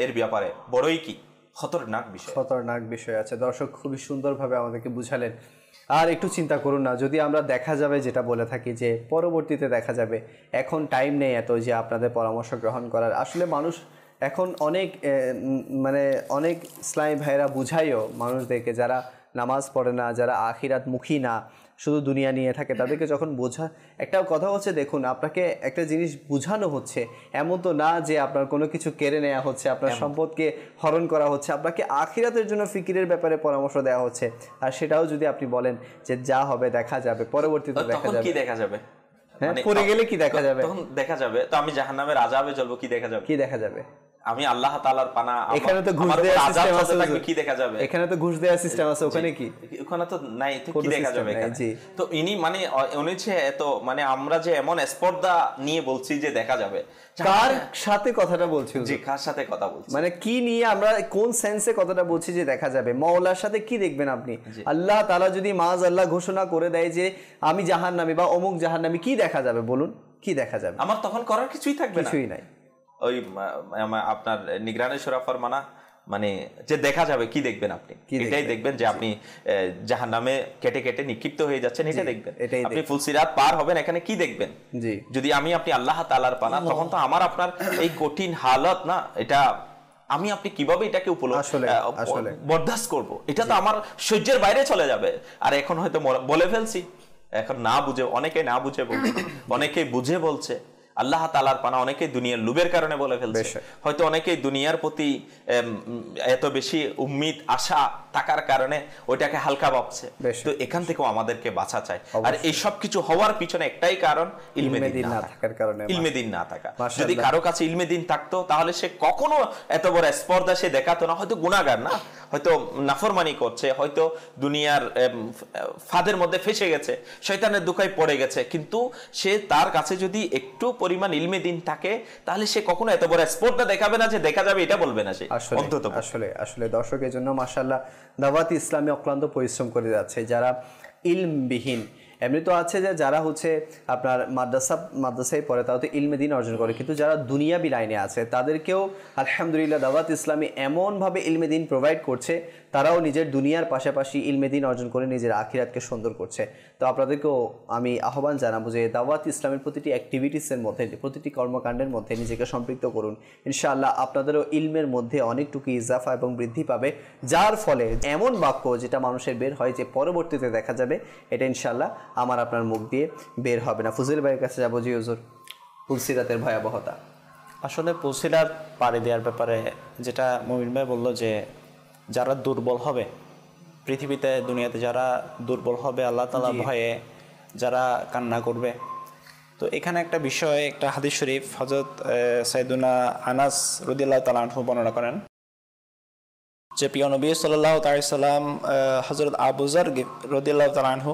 Speaker 4: এর ব্যাপারে বড়ই কি খতরনাক বিষয়
Speaker 2: আছে। দর্শক খুবই সুন্দরভাবে আমাদেরকে বুঝালেন। আর একটু চিন্তা করুন না, যদি আমরা দেখা যাবে, যেটা বলে থাকি যে পরবর্তীতে দেখা যাবে, এখন টাইম নেই এত যে আপনাদের পরামর্শ গ্রহণ করার। আসলে মানুষ এখন অনেক ইসলামী ভাইরা বুঝাইও মানুষদেরকে, যারা নামাজ পড়ে না, যারা আখিরাত মুখী না, শুধু দুনিয়া নিয়ে থাকে, তাদেরকে যখন একটা কথা হচ্ছে, দেখুন আপনাকে একটা জিনিস বোঝানো হচ্ছে, এমন তো না যে আপনার কোনো কিছু কেড়ে নেওয়া হচ্ছে, আপনার সম্পদকে হরণ করা হচ্ছে, আপনাকে আখিরাতের জন্য ফিকিরের ব্যাপারে পরামর্শ দেওয়া হচ্ছে। আর সেটাও যদি আপনি বলেন যে যা হবে দেখা যাবে, পরবর্তীতে দেখা যাবে, পড়ে গেলে কি দেখা যাবে,
Speaker 4: তখন দেখা যাবে, তো আমি জাহান্নামের আযাবে জ্বলবো, কি দেখা যাবে, আমি আল্লাহ তাআলার পানা,
Speaker 2: এখানে তো ঘুষ
Speaker 4: আমার
Speaker 2: দেওয়ার
Speaker 4: উপর আযাব
Speaker 2: সিস্টেম
Speaker 4: চলতে
Speaker 2: আছে,
Speaker 4: থাকবে, কি দেখা যাবে?
Speaker 2: এখানে তো ঘুষ দেওয়ার সিস্টেম আছে, ওখানে কি?
Speaker 4: ওখানে তো নাই, তো কি
Speaker 2: কোনো
Speaker 4: দেখা
Speaker 2: system
Speaker 4: যাবে
Speaker 2: নাই,
Speaker 4: এখানে?
Speaker 2: জি।
Speaker 4: তো ইনি মানে উনি যে এত মানে আমরা যে এমন স্পর্ধা নিয়ে বলছি যে দেখা যাবে,
Speaker 2: কার সাথে কথাটা বলছি
Speaker 4: জি কার সাথে কথা বলছি,
Speaker 2: মানে কি নিয়ে আমরা কোন সেন্সে কথাটা বলছি যে দেখা যাবে? মাওলার সাথে কি দেখবেন আপনি? আল্লাহ তাআলা যদি মাজ আল্লাহ ঘোষণা করে দেয় যে আমি জাহান্নামী বা অমুক জাহান্নামী, কি দেখা যাবে বলুন? কি দেখা যাবে?
Speaker 4: আমার তখন করার কিছুই থাকবে না,
Speaker 2: কিছুই নাই।
Speaker 4: ওই আপনার নিগরানি সূরা ফরমানা, মানে যে দেখা যাবে, কি দেখবেন আপনি? এটাই দেখবেন যে আপনি জাহান্নামে কেটে কেটে নিক্ষিপ্ত হয়ে যাচ্ছেন, এটা দেখবেন। আপনি ফুলসিরাত পার হবেন, এখানে কি দেখবেন?
Speaker 2: জি,
Speaker 4: যদি আপনি আল্লাহ তাআলার পানা, তখন তো আমার আপনার এই কঠিন হালত না, এটা আমি আপনি কিভাবে এটাকে বরদাস্ত করব? এটা তো আমার সহ্যের বাইরে চলে যাবে। আর এখন হয়তো বলে ফেলছি, এখন না বুঝে, অনেকে না বুঝে বলছে, অনেকে বুঝে বলছে আল্লাহ তাআলার পানা, অনেকে দুনিয়ার লোভের কারণে বলে ফেলছে, হয়তো অনেকে দুনিয়ার প্রতি এত বেশি উম্মিদ আশা থাকার কারণে ওইটাকে হালকা ভাবছে। তো এখান থেকেও আমাদেরকে বাঁচা চাই। আর এই সব কিছু হওয়ার পিছনে একটাই কারণ, ইলমে দিন না থাকার কারণে। ইলমে দিন না থাকা। যদি কারো কাছে ইলমে দিন থাকতো, তাহলে সে কখনো এত বড় স্পর্ধা সে দেখাতো না। হয়তো গুনাহগার না, হয়তো নাফরমানি করছে, হয়তো দুনিয়ার ফাঁদের মধ্যে ফেসে গেছে, শয়তানের দুখায় পড়ে গেছে, কিন্তু সে তার কাছে যদি একটু পরিমাণ ইলমে দিন থাকে, তাহলে সে কখনো এত বড় স্পর্ধা দেখাবে না যে দেখা যাবে, এটা বলবে না সে।
Speaker 2: আসলে দর্শকের জন্য মাশাআল্লাহ দাওয়াত ইসলামী অক্লান্ত পরিশ্রম করে যাচ্ছে। যারা ইলমবিহীন, এমনি তো আছে যে যারা হচ্ছে আপনার মাদ্রাসায় পড়ে, তারা তো ইলমে দিন অর্জন করে, কিন্তু যারা দুনিয়াবি লাইনে আছে তাদেরকেও আলহামদুলিল্লাহ দাওয়াত ইসলামী এমনভাবে ইলমে দিন প্রোভাইড করছে, তারাও নিজের দুনিয়ার পাশাপাশি ইলমে দিন অর্জন করে নিজের আখিরাতকে সুন্দর করছে। তো আপনাদেরকেও আমি আহ্বান জানাবো যে দাওয়াত ইসলামের প্রতিটি অ্যাক্টিভিটিসের মধ্যে, প্রতিটি কর্মকাণ্ডের মধ্যে নিজেকে সম্পৃক্ত করুন। ইনশাআল্লাহ আপনাদেরও ইলমের মধ্যে অনেকটুকু ইজাফা এবং বৃদ্ধি পাবে, যার ফলে এমন বাক্য যেটা মানুষের বের হয় যে পরবর্তীতে দেখা যাবে, এটা ইনশাআল্লাহ আমার আপনার মুখ দিয়ে বের হবে না। ফুজিল ভাইয়ের কাছে যাবো। জি হুজুর, পুলসিরাতের ভয়াবহতা।
Speaker 5: আসলে পুলসিরাত পাড়ি দেওয়ার ব্যাপারে যেটা মুমিন ভাই বললো, যে যারা দুর্বল হবে পৃথিবীতে, দুনিয়াতে যারা দুর্বল হবে আল্লাহ তাআলা ভয়ে, যারা কান্না করবে। তো এখানে একটা বিষয়, একটা হাদিস শরীফ হযরত সাইয়্যিদুনা আনাস রাদিয়াল্লাহু তাআলা আনহু বর্ণনা করেন যে প্রিয় নবী সাল্লাল্লাহু তাআলা আলাইহি সাল্লাম হযরত আবু যর রাদিয়াল্লাহু তাআলা আনহু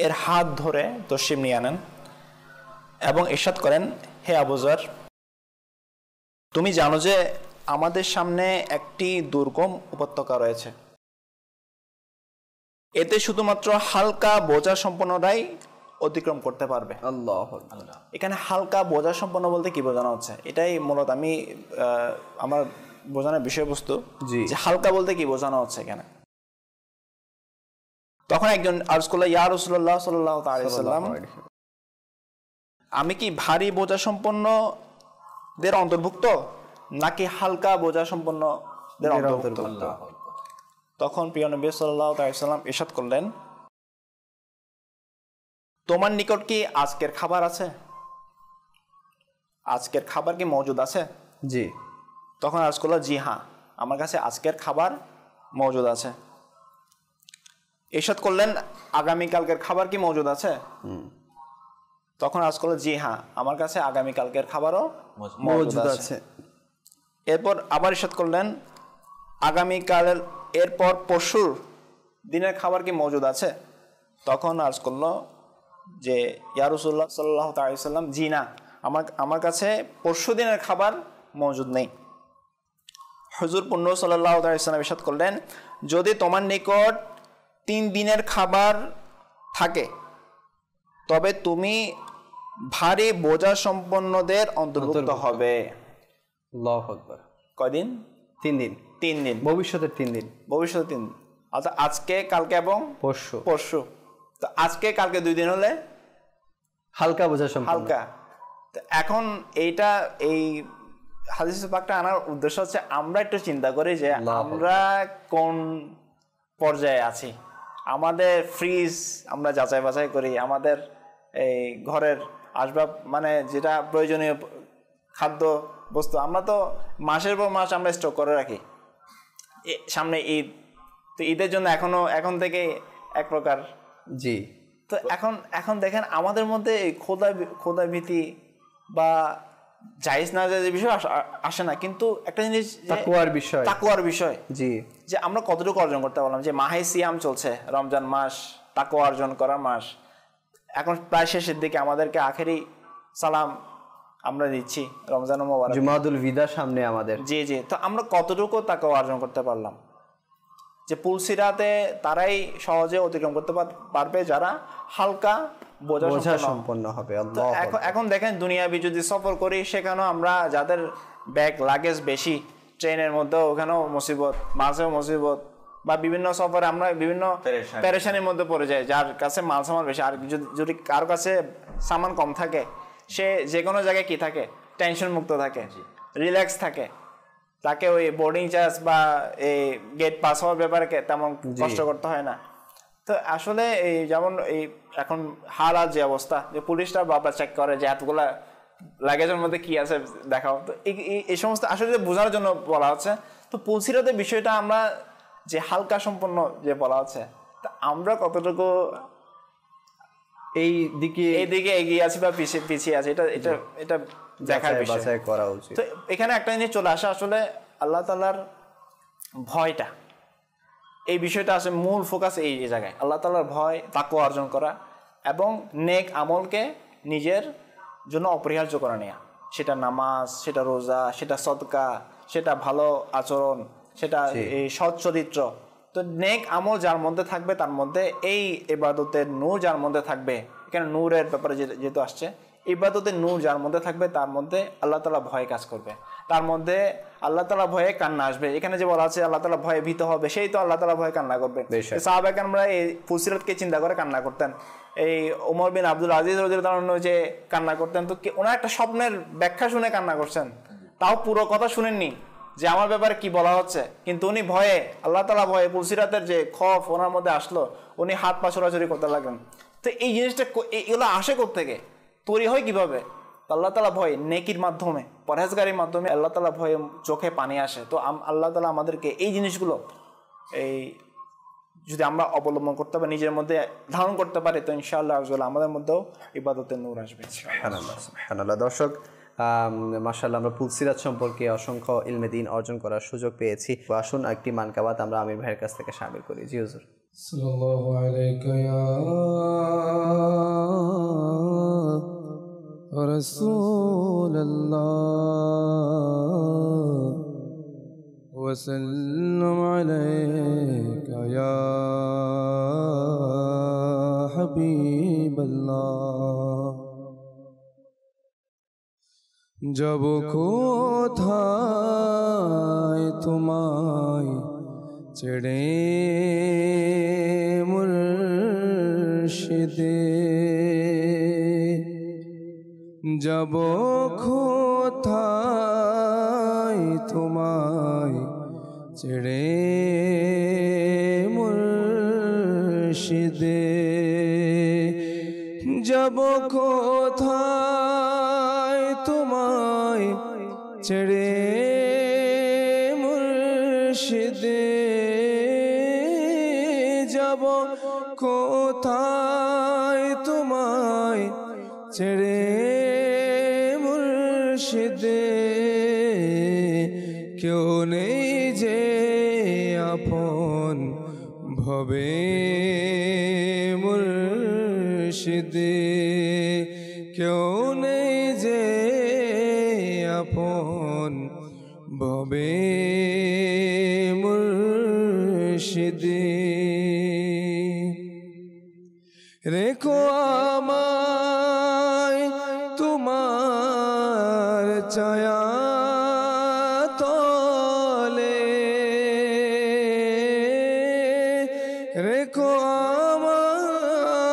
Speaker 5: এর হাত ধরে তশরিফ নিয়ে আনেন এবং ইরশাদ করেন, হে আবু যর, তুমি জানো যে আমাদের সামনে একটি দুর্গম উপত্যকা রয়েছে, এতে শুধুমাত্র হালকা বোঝা সম্পন্নরাই অতিক্রম করতে পারবে।
Speaker 2: আল্লাহ।
Speaker 5: এখানে হালকা বোঝা সম্পন্ন বলতে কি বোঝানো হচ্ছে, এটাই মূলত আমি আমার বোঝানোর বিষয়বস্তু, যে হালকা বলতে কি বোঝানো হচ্ছে এখানে। তখন একজন আরজ করল, ইয়া রাসূলুল্লাহ সাল্লাল্লাহু আলাইহি ওয়াসাল্লাম, আমি কি ভারী বোঝা সম্পন্নদের অন্তর্ভুক্ত নাকি হালকা বোঝা সম্পন্নদের অন্তর্ভুক্ত? তখন প্রিয় নবী সাল্লাল্লাহু আলাইহি ওয়াসাল্লাম ইরশাদ করলেন, তোমার নিকট কি আজকের খাবার আছে? আজকের খাবার কি মজুদ আছে?
Speaker 2: জি।
Speaker 5: তখন আরজ করল, জি হ্যাঁ, আমার কাছে আজকের খাবার মজুদ আছে। ইরশাদ করলেন, আগামীকালকের খাবার কি মজুদ আছে? তখন আরজ করল, জি হ্যাঁ, আমার কাছে আগামীকালকের খাবারও মজুদ আছে। এরপর আবার ইরশাদ করলেন, আগামীকালের এরপর পরশুর দিনের খাবার কি মজুদ আছে? তখন আরজ করলো যে ইয়া রাসূলুল্লাহ সাল্লাল্লাহু আলাইহি ওয়াসাল্লাম, জি না, আমার কাছে পরশু দিনের খাবার মজুদ নেই। হুজুর পূর্ণ সাল্লাল্লাহু আলাইহি ওয়াসাল্লাম ইরশাদ করলেন, যদি তোমার নিকট 3 দিনের খাবার থাকে তবে তুমি ভারী বোঝা সম্পন্নদের অন্তর্ভুক্ত হবে।
Speaker 2: আল্লাহু আকবার।
Speaker 5: কয়দিন?
Speaker 2: 3 দিন।
Speaker 5: 3 দিন,
Speaker 2: ভবিষ্যতের 3 দিন।
Speaker 5: ভবিষ্যতের 3 দিন, অর্থাৎ আজকে, কালকে এবং পরশু। তো আজকে কালকে 2 দিন হলে
Speaker 2: হালকা বোঝা সম্পন্ন।
Speaker 5: হালকা। তো এখন এইটা, এই হাদিস পাকটা আনার উদ্দেশ্য হচ্ছে আমরা একটু চিন্তা করি যে আমরা কোন পর্যায়ে আছি। আমাদের ফ্রিজ আমরা যাচাই বাছাই করি, আমাদের এই ঘরের আসবাব, মানে যেটা প্রয়োজনীয় খাদ্য বস্তু, আমরা তো মাসের পর মাস আমরা স্টক করে রাখি। সামনে ঈদ, তো ঈদের জন্য এখন থেকে এক প্রকার।
Speaker 2: জি।
Speaker 5: তো এখন দেখেন আমাদের মধ্যে খোদা ভীতি বা জায়েজ না জায়েজ বিষয় আসে না, কিন্তু একটা জিনিস তাকওয়ার বিষয়
Speaker 2: জি,
Speaker 5: যে আমরা কতটুকু অর্জন করতে পারলাম। যে মাহে সিয়াম চলছে, রমজান মাস, তাকওয়া অর্জন করার মাস, এখন প্রায় শেষের দিকে, আমাদেরকে আখেরি সালাম আমরা দিচ্ছি, রমজান মোবারক,
Speaker 2: জুমাদুল বিদা সামনে আমাদের।
Speaker 5: জি জি, তো আমরা কতটুকু তাকওয়া অর্জন করতে পারলাম? যে পুলসিরাতে তারাই সহজে অতিক্রম করতে পারবে যারা হালকা বোঝা
Speaker 2: সম্পন্ন হবে।
Speaker 5: এখন দেখেন দুনিয়াবি যদি সফর করি, সেখানেও আমরা যাদের ব্যাগ লাগেজ বেশি, ট্রেনের মধ্যে ওখানেও মুসিবত, বাসেও মুসিবত, বা বিভিন্ন সফরে আমরা বিভিন্ন পেরেশানির মধ্যে পড়ে যাই। যার কাছে মাল সামান বেশি, আর যদি কারো কাছে সামান কম থাকে, সে যে কোনো জায়গায় কি থাকে, টেনশন মুক্ত থাকে, রিল্যাক্স থাকে, তাকে ওই বোর্ডিং চার্জ বা এই গেট পাস হওয়ার ব্যাপারে তেমন কষ্ট করতে হয় না। তো আসলে এই যেমন এই এখন হালাত যে অবস্থা, যে পুলিশরা বাবা চেক করে যে এতগুলা লাগেজের মধ্যে কি আছে দেখাও, তো এই সমস্ত আসলে বোঝার জন্য বলা হচ্ছে। তো পুলসিরাতে বিষয়টা আমরা যে হালকা সম্পন্ন যে বলা হচ্ছে, তা আমরা কতটুকু
Speaker 2: এই দিকে
Speaker 5: এগিয়ে আছি বা পিছিয়ে আছি, এটা দেখার বিষয়
Speaker 2: করা উচিত।
Speaker 5: তো এখানে একটা জিনিস চলে আসে, আসলে আল্লাহ তাআলার ভয়টা, এই বিষয়টা আসলে মূল ফোকাস এই জায়গায়। আল্লাহ তাআলার ভয়, তাকওয়া অর্জন করা এবং নেক আমলকে নিজের জন্য অপরিহার্য করে নেওয়া, সেটা নামাজ, সেটা রোজা, সেটা সদকা, সেটা ভালো আচরণ, সেটা এই সৎ চরিত্র। তো নেক আমল যার মধ্যে থাকবে, তার মধ্যে এই ইবাদতের নূর যার মধ্যে থাকবে, এখানে নূরের ব্যাপারে যেহেতু আসছে, ইবাদতের নূর যার মধ্যে থাকবে, তার মধ্যে আল্লাহ তাআলা ভয় কাজ করবে, তার মধ্যে আল্লাহ তাআলা ভয়ে কান্না আসবে। এখানে যে বলা আছে আল্লাহ তাআলা ভয়ে ভীত হবে, সেই তো আল্লাহ তাআলা ভয়ে কান্না করবে। সাহাবায়ে কেরামরা এই ফুসিলাতকে চিন্তা করে কান্না করতেন। এই ওমর বিন আব্দুল আজিজ রাদিয়াল্লাহু আনহু যে কান্না করতেন, তো ওনার একটা স্বপ্নের ব্যাখ্যা শুনে কান্না করছেন, তাও পুরো কথা শুনেননি যে আমার ব্যাপারে কি বলা হচ্ছে, কিন্তু উনি ভয়ে, আল্লাহ তাআলা ভয়ে, পুলসিরাতের যে খৌফ ওনার মধ্যে আসলো, উনি হাত পা ছোড়াছুড়ি করতে লাগলেন। তো এই জিনিসটা এগুলো আসে কোত্থেকে, তৈরি হয় কিভাবে? আল্লাহ তাআলা ভয় নেকির মাধ্যমে, পরহেজগারির মাধ্যমে আল্লাহ তাআলা ভয়ে চোখে পানি আসে। তো আল্লাহ তাআলা আমাদেরকে এই জিনিসগুলো এই যদি আমরা অবলম্বন করতে পারি, নিজের মধ্যে ধারণ করতে পারি, তো ইনশাআল্লাহ আমাদের মধ্যেও ইবাদতের নূর আসবে।
Speaker 2: সুবহানাল্লাহ, সুবহানাল্লাহ। দর্শক, মাশাআল্লাহ, আমরা পুলসিরাত সম্পর্কে অসংখ্য ইলমে দ্বীন অর্জন করার সুযোগ পেয়েছি। আসুন একটি মানকাবাত আমরা আমির ভাইয়ের কাছ থেকে শামিল করি। জি হুজুর।
Speaker 1: সাল্লাল্লাহু আলাইকা ইয়া রাসূলুল্লাহ ওয়া সাল্লাম আলাইকা ইয়া হাবিবাল্লাহ। যাব কোথায় তোমায় ছেড়ে মুর্শিদে, যাব কোথায় তোমায় ছেড়ে মুর্শিদে, যাব কোথায় তোমায় ছেড়ে মুর্শিদে, যাব কোথায় তোমায় ছেড়ে মুর্শিদে, কেউ নেই যে আপন ভবে মুর্শিদে, কেউ নেই যে আপন ভবে মুর্শিদে, রেখো আমায় তোমার ছায়া তলে, রেখো আমায়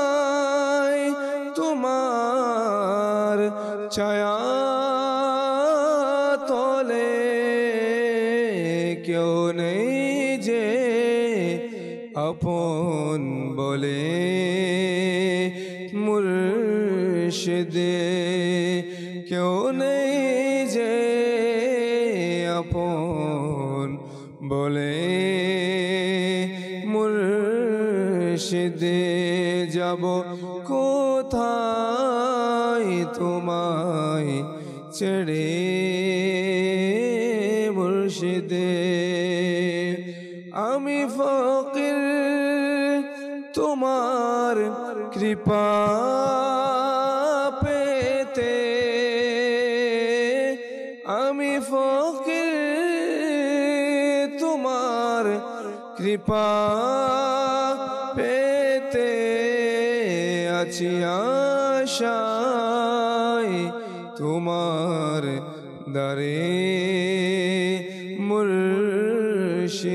Speaker 1: তোমার ছায়া তলে, কেউ নেই যে আপন বলে মুর্শিদে, কেউ নেই যে আপন বলে মুর্শিদে, যাব কোথায় তোমায় ছেড়ে মুর্শিদে আমি ফকির তোমার কৃপা পেতে আমি ফকির তোমার কৃপা পেতে আছি আশায় তোমার দারে মুর্শিদে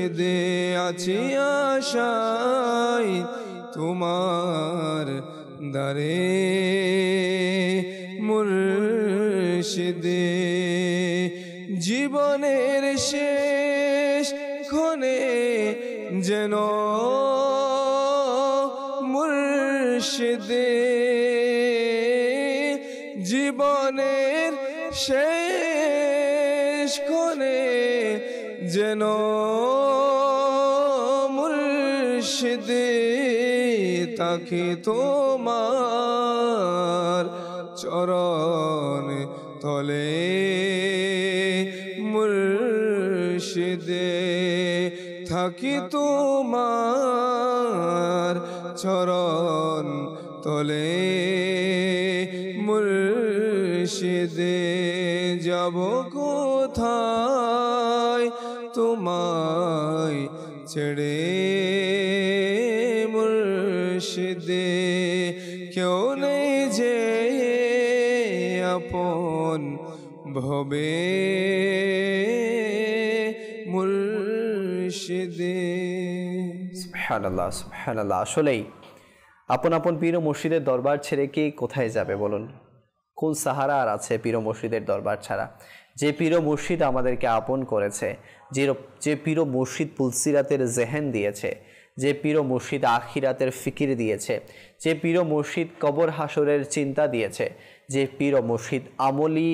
Speaker 1: আছি আশায় তোমার দারে মুর্শিদে জীবনের শেষ ক্ষণে যেন মুর্শিদে জীবনের শেষ ক্ষণে যেন মুর্শিদে তাকে তোমার চরণ তলে মুর্শিদে থাকি তোমার চরণ তলে মুর্শিদে যাব কোথায় তোমায় ছেড়ে মুর্শিদে কেউ নেই যে আপন ভবে মুর্শিদে।
Speaker 2: সুবহানাল্লাহ সুবহানাল্লাহ। আসলেই আপন আপন পীর ও মুর্শিদের দরবার ছেড়ে কি কোথায় যাবে বলুন? কোন সাহারা আর আছে পীর ও মুর্শিদের দরবার ছাড়া? যে পীর ও মুর্শিদ আমাদেরকে আপন করেছে, যে পীর ও মুর্শিদ পুলসিরাতের জেহেন দিয়েছে, যে পীর ও মুর্শিদ আখিরাতের ফিকির দিয়েছে, যে পীর ও মুর্শিদ কবর হাসরের চিন্তা দিয়েছে, যে পীর ও মুর্শিদ আমলি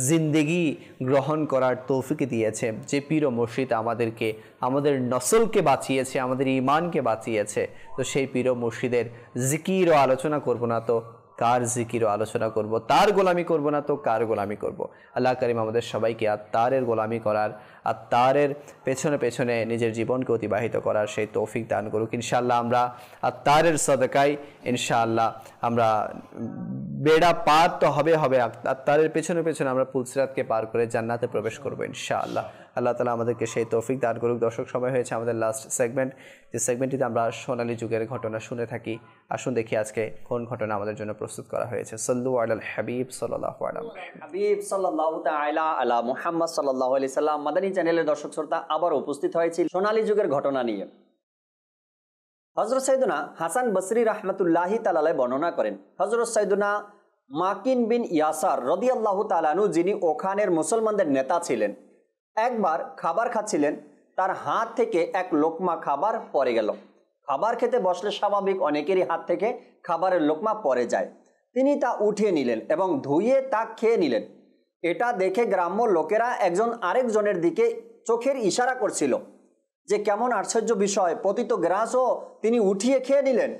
Speaker 2: জিন্দেগি গ্রহণ করার তৌফিক দিয়েছে, যে পীর ও মুর্শিদ আমাদেরকে আমাদের নসলকে বাঁচিয়েছে, আমাদের ঈমানকে বাঁচিয়েছে, তো সেই পীর ও মুর্শিদের জিকিরও আলোচনা করব না তো কার জিকিরও আলোচনা করব? তার গোলামি করব না তো কার গোলামি করব? আল্লাহ করিম আমাদের সবাইকে আত্মারের গোলামি করার, আত্মারের পেছনে পেছনে নিজের জীবনকে অতিবাহিত করার সেই তৌফিক দান করুক। ইনশাআল্লাহ আমরা আত্মারের সদকায় ইনশাআল্লাহ আমরা বেড়া পার তো হবে আত্মারের পেছনে পেছনে আমরা পুলসিরাতকে পার করে জান্নাতে প্রবেশ করবো ইনশাআল্লাহ। আল্লাহ তাআলা আমাদেরকে সেই তৌফিক দান করুক। দর্শক, সময় হয়েছে আমাদের লাস্ট সেগমেন্ট, যে সেগমেন্টটিতে আমরা সোনালী যুগের ঘটনা শুনে থাকি। আসুন দেখি আজকে কোন ঘটনা আমাদের জন্য প্রস্তুত করা হয়েছে। সাল্লু আলাল হাবিব সাল্লাল্লাহু আলাইহি
Speaker 9: হাবিব সাল্লাল্লাহু তাআলা আলা মুহাম্মদ সাল্লাল্লাহু আলাইহি সাল্লাম। মাদানী চ্যানেলের দর্শক শ্রোতা, আবার উপস্থিত হয়েছি সোনালী যুগের ঘটনা নিয়ে। হযরত সাইয়েদনা হাসান বসরি রাহমাতুল্লাহি তাআলা আলাইহি বর্ণনা করেন, হযরত সাইয়েদনা মাকিন বিন ইয়াসার রাদিয়াল্লাহু তাআলা আনহু, যিনি ওখানের মুসলমানদের নেতা ছিলেন, একবার খাবার খাচ্ছিলেন, তার হাত থেকে এক লোকমা খাবার পড়ে গেল। খাবার খেতে বসলে স্বাভাবিক অনেকেরই হাত থেকে খাবারের লোকমা পড়ে যায়। তিনি তা উঠিয়ে নিলেন এবং ধুয়ে তা খেয়ে নিলেন। এটা দেখে গ্রাম্য লোকেরা একজন আরেকজনের দিকে চোখের ইশারা করছিল যে কেমন আশ্চর্য বিষয়, পতিত গ্রাসও তিনি উঠিয়ে খেয়ে নিলেন।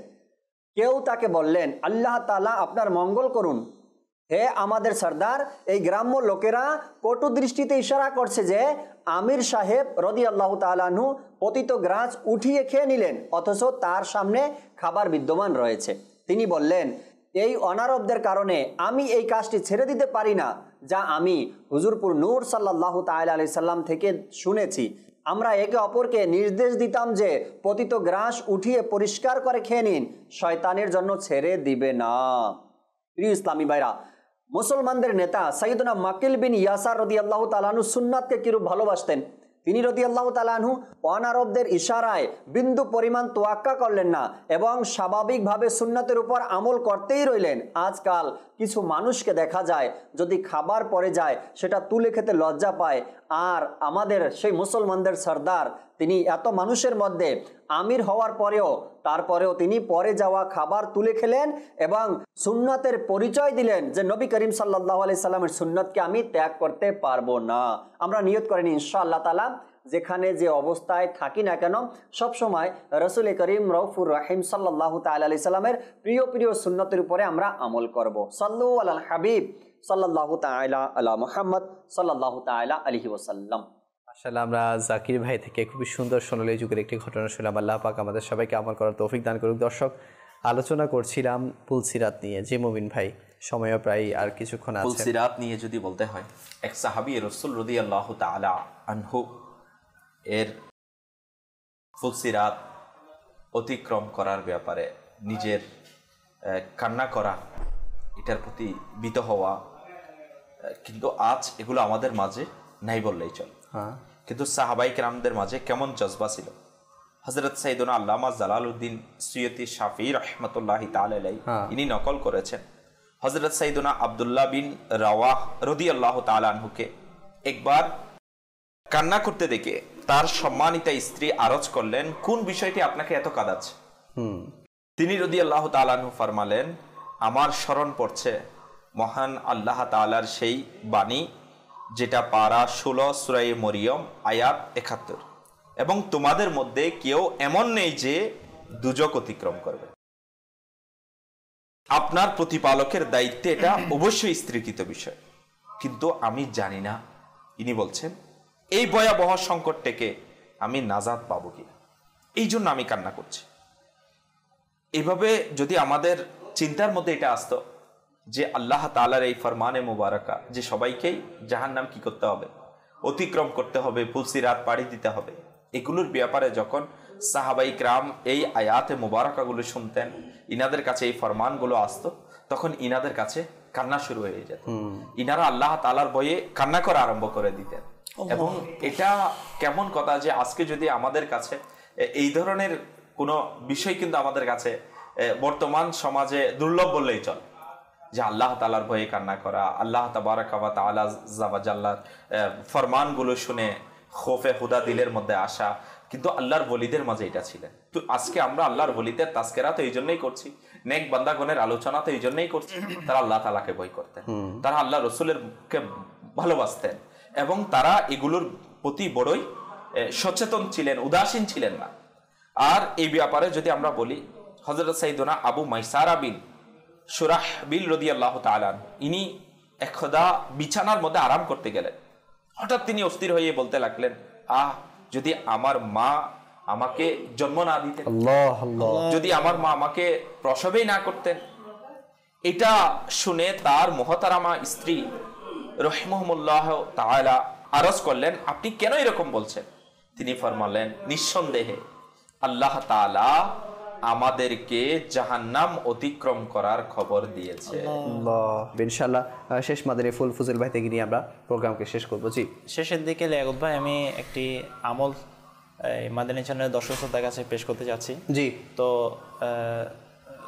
Speaker 9: কেউ তাকে বললেন, আল্লাহ তাআলা আপনার মঙ্গল করুন, হে আমাদের সর্দার। এই গ্রাম্য লোকেরা কটু দৃষ্টিতে ইশারা করছে যে আমির সাহেব রাদিয়াল্লাহু তাআলা আনহু পতিত গ্রাস উঠিয়ে খেয়ে নিলেন, অথচ তার সামনে খাবার বিদ্যমান রয়েছে। তিনি বললেন, এই অনারবদের কারণে আমি এই কাজটি ছেড়ে দিতে পারি না, যা আমি হুজুরপুর নূর সাল্লাল্লাহু তাআলা আলাইহি সাল্লাম থেকে শুনেছি। আমরা একে অপরকে নির্দেশ দিতাম যে পতিত গ্রাস উঠিয়ে পরিষ্কার করে খেয়ে নিন, শয়তানের জন্য ছেড়ে দিবে না। প্রিয় ইসলামী ভাইরা, মুসলমানদের নেতা সাইয়েদনা মাকিল বিন ইয়াসার রাদিয়াল্লাহু তাআলা আনহু সুন্নাতকে কিরূপ ভালোবাসতেন। তিনি রাদিয়াল্লাহু তাআলা আনহু অনারবদের ইশারায় বিন্দু পরিমাণ তোয়াক্কা করলেন না এবং স্বাভাবিকভাবে সুন্নাতের উপর আমল করতেই রইলেন। আজকাল কিছু মানুষকে দেখা যায়, যদি খাবার পড়ে যায় সেটা তুলে খেতে লজ্জা পায়, আর আমাদের সেই মুসলমানদের সর্দার তিনি এত মানুষের মধ্যে আমির হওয়ার পরেও তারপরেও তিনি পরে যাওয়া খাবার তুলে খেলেন এবং সুন্নাতের পরিচয় দিলেন যে নবী করিম সাল্লাল্লাহু আলাইহি সাল্লামের সুন্নাতকে আমি ত্যাগ করতে পারবো না। আমরা নিয়ত করেনি ইনশাআল্লাহ তাআলা যেখানে যে অবস্থায় থাকি না কেন সব সময় রাসূল করিম রউফুর রহিম সাল্লাল্লাহু তাআলা আলাইহি সাল্লামের প্রিয় প্রিয় সুন্নতের উপরে আমরা আমল করব। সাল্লু আলাল হাবিব সাল্লাল্লাহু তাআলা আলা মুহাম্মদ সাল্লাল্লাহু তাআলা আলাইহি ওয়াসাল্লাম।
Speaker 2: আসলে আমরা জাকির ভাই থেকে খুবই সুন্দর সোনালী যুগের একটি ঘটনা শুনলাম। আল্লাহ পাক আমাদের সবাইকে আমল করার তৌফিক দান করুক। দর্শক, আলোচনা করছিলাম পুলসিরাত নিয়ে। যে মুমিন ভাই, সময়ও প্রায় আর কিছুক্ষণ আছে।
Speaker 4: পুলসিরাত নিয়ে যদি বলতে হয়, এক সাহাবী রাসূল রাদিয়াল্লাহু তাআলা আনহু এর পুলসিরাত অতিক্রম করার ব্যাপারে নিজের কান্না করা, এটার প্রতি ভীত হওয়া, কিন্তু আজ এগুলো আমাদের মাঝে নাই বললেই চলে। কিন্তু সাহাবাই কেরামদের মাঝে কেমন জজবা ছিল। হযরত সাইয়েদুনা আল্লামা জালালউদ্দিন সুয়ুতি শাফিঈ রাহমাতুল্লাহি তাআলা আলাইহি ইনি নকল করেছেন, হযরত সাইয়েদুনা আব্দুল্লাহ বিন রাওয়াহ রাদিয়াল্লাহু তাআলা আনহুকে একবার কান্না করতে দেখে তার সম্মানিতা স্ত্রী আরজ করলেন, কোন বিষয়টি আপনাকে এত কাঁদাচ্ছে? তিনি রাদিয়াল্লাহু তাআলা আনহু ফরমালেন, আমার স্মরণ পড়ছে মহান আল্লাহ তাআলার সেই বাণী যেটা পারা 16 সূরা মরিয়ম আয়াত 71, এবং তোমাদের মধ্যে কেউ এমন নেই যে দুজক অতিক্রম করবে। আপনার প্রতিপালকের দায়িত্বে এটা অবশ্যই স্ত্রীকৃত বিষয়, কিন্তু আমি জানি না, ইনি বলছেন, এই ভয়াবহ সংকট থেকে আমি নাজাত পাবো কিনা, এই জন্য আমি কান্না করছি। এইভাবে যদি আমাদের চিন্তার মধ্যে এটা আসতো যে আল্লাহ তাআলার এই ফরমানে মুবারাকা যে সবাইকেই জাহান্নাম কি করতে হবে, অতিক্রম করতে হবে, পুলসিরাত পাড়ি দিতে হবে, এগুলোর ব্যাপারে যখন সাহাবাই کرام এই আয়াতে মুবারাকাগুলো শুনতেন, ইনাদের কাছে এই ফরমানগুলো আসতো, তখন ইনাদের কাছে কান্না শুরু হয়ে যেত। ইনারা আল্লাহ তাআলার ভয়ে কান্না করা আরম্ভ করে দিতেন। এবং এটা কেমন কথা যে আজকে যদি আমাদের কাছে এই ধরনের কোনো বিষয় কিন্তু আমাদের কাছে বর্তমান সমাজে দুর্লভ বললেই চলে, যে আল্লাহ তাআলার ভয়ে কান্না করা, আল্লাহ তাবারাকা ওয়া তাআলা জাল্লার ফরমানগুলো শুনে খৌফে খুদা দিলের মধ্যে আসা, কিন্তু আল্লাহর ওলিদের মাঝে এটা ছিলেন। তো আজকে আমরা আল্লাহর ওলিদের তাজকিরা তো এই জন্যই করছি, নেক বান্দাগণের আলোচনা তো এই জন্যই করছি, তারা আল্লাহ তাআলাকে ভয় করতেন, তারা আল্লাহ রাসূলকে ভালোবাসতেন, এবং তারা এগুলোর প্রতি বড়ই সচেতন ছিলেন, উদাসীন ছিলেন না। আর এই ব্যাপারে যদি আমরা বলি, হযরত সাইয়েদুনা আবু মাইসারা বিন শুরাহবিল রাদিয়াল্লাহু তাআলা, ইনি একদা বিছানার মধ্যে আরাম করতে গেলেন, হঠাৎ তিনি অস্থির হয়ে বলতে লাগলেন, যদি আমার মা আমাকে জন্ম না দিতেন, যদি আমার মা আমাকে প্রসবই না করতেন। এটা শুনে তার মুহতারামা স্ত্রী রহিমাহুল্লাহ তাআলা আরজ করলেন, আপনি কেন এরকম বলছেন? তিনি ফরমালেন, নিঃসন্দেহে আল্লাহ তাআলা আমাদেরকে জাহান্নাম অতিক্রম করার খবর দিয়েছে।
Speaker 2: ইনশাআল্লাহ শেষ মাদানী ফুল ফুজুল ভাই থেকে নিয়ে আমরা প্রোগ্রামকে শেষ করবো। জি,
Speaker 5: শেষের দিকে লিয়াকত ভাই, আমি একটি আমল মাদানী চ্যানেলের দর্শক শ্রোতার কাছে পেশ করতে যাচ্ছি।
Speaker 2: জি,
Speaker 5: তো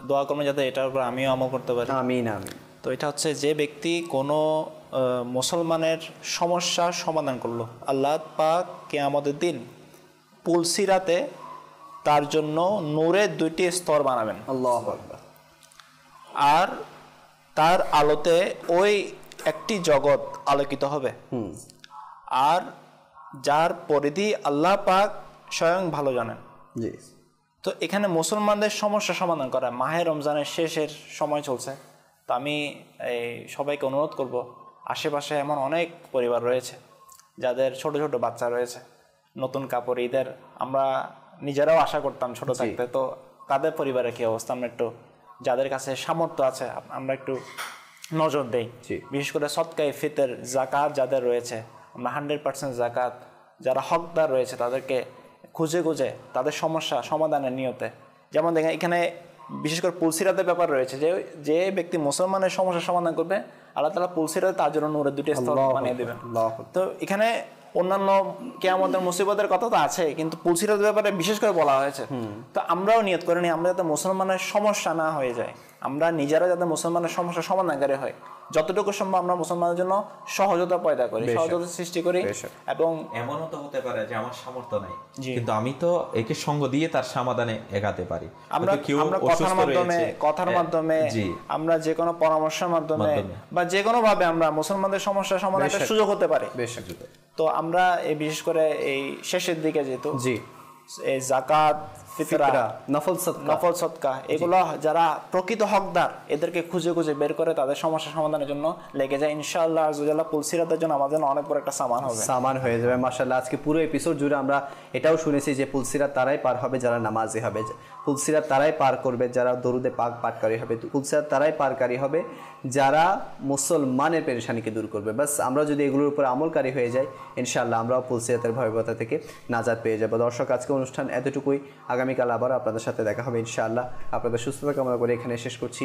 Speaker 5: দোয়া করবেন যাতে এটার উপর আমিও আমল করতে পারি।
Speaker 2: আমিন।
Speaker 5: তো এটা হচ্ছে, যে ব্যক্তি কোনো মুসলমানের সমস্যার সমাধান করলো, আল্লাহ পাক কিয়ামতের দিন পুলসিরাতে তার জন্য নূরের 2টি স্তর বানাবেন,
Speaker 2: আল্লাহু আকবার,
Speaker 5: আর তার আলোতে ওই একটি জগৎ আলোকিত হবে। আর যার পরিধি আল্লাহ পাক স্বয়ং ভালো জানেন।
Speaker 2: জি,
Speaker 5: তো এখানে মুসলমানদের সমস্যা সমাধান করা, মাহে রমজানের শেষের সময় চলছে, তো আমি সবাইকে অনুরোধ করব, আশেপাশে এমন অনেক পরিবার রয়েছে যাদের ছোট ছোট বাচ্চা রয়েছে, নতুন কাপড় ঈদের আমরা নিজেরাও আশা করতাম ছোট থাকতে, তো তাদের পরিবারের কি অবস্থা আমরা একটু, যাদের কাছে সামর্থ্য আছে আমরা একটু নজর দেই। বিশেষ করে সদকায়ে ফিতর, যাকাত যাদের রয়েছে, আমরা 100% যাকাত, যারা হকদার রয়েছে তাদেরকে খুঁজে খুঁজে তাদের সমস্যা সমাধানের নিয়তে, যেমন দেখেন এখানে বিশেষ করে পুলসিরাতের ব্যাপার রয়েছে, যে ব্যক্তি মুসলমানের সমস্যা সমাধান করবে, আল্লাহ তাআলা পুলসিরাতে তার জন্য নূরের 2টি স্তর বানিয়ে দেবেন। তো এখানে অন্যান্য কিয়ামতের মুসিবতের কথা তো আছে, কিন্তু পুলসিরাতের ব্যাপারে বিশেষ করে বলা হয়েছে। তো আমরাও নিয়ত করে নিই, আমরা যাতে মুসলমানের সমস্যা না হয়ে যায়, আমরা নিজেরা যাতে মুসলমানের সমস্যা সমাধানকারী হয়, যতটুকু সম্ভব আমরা মুসলমানের জন্য সহজতা পয়দা করি, সহজতা সৃষ্টি করি। এবং
Speaker 4: এমনও তো হতে পারে যে আমার সামর্থ্য নাই, কিন্তু আমি তো একে সঙ্গ দিয়ে তার সমাধানে এগাতে পারি।
Speaker 5: আমরা কথার মাধ্যমে আমরা যে কোনো পরামর্শের মাধ্যমে বা যে কোনো ভাবে আমরা মুসলমানদের সমস্যা সমাধানের সুযোগ হতে পারে। তো আমরা এই বিশেষ করে এই শেষের দিকে যেহেতু এই জাকাত, ফিতরা,
Speaker 2: নফল সদকা,
Speaker 5: নফল সদকা, এগুলো যারা প্রকৃত হকদার এদেরকে খুঁজে খুঁজে বের করে তাদের সমস্যা সমাধানের জন্য লেগে যায়। ইনশাআল্লাহ আযওয়াজাল্লাহ পুলসিরাতের জন্য আমাদের অনেক বড় একটা সামান হবে,
Speaker 2: সামান হয়ে যাবে। মাশাআল্লাহ, আজকে পুরো এপিসোড জুড়ে আমরা এটাও শুনেছি যে পুলসিরাত তারাই পার হবে যারা নামাজি হবে, পুলসিরাত তারাই পার করবে যারা দরুদে পাক পাঠকারী হবে, পুলসিরাত তারাই পারকারী হবে যারা মুসলমানের পেরেশানিকে দূর করবে। বাস আমরা যদি এগুলোর উপর আমলকারী হয়ে যাই, ইনশাআল্লাহ আমরাও পুলসিরাতের ভয়াবহতা থেকে নাজাত পেয়ে যাব। দর্শক, আজকে অনুষ্ঠান এতটুকুই। আগামীকাল আবার আপনাদের সাথে দেখা হবে ইনশাআল্লাহ। আপনাদের সুস্থতা কামনা করে এখানে শেষ করছি।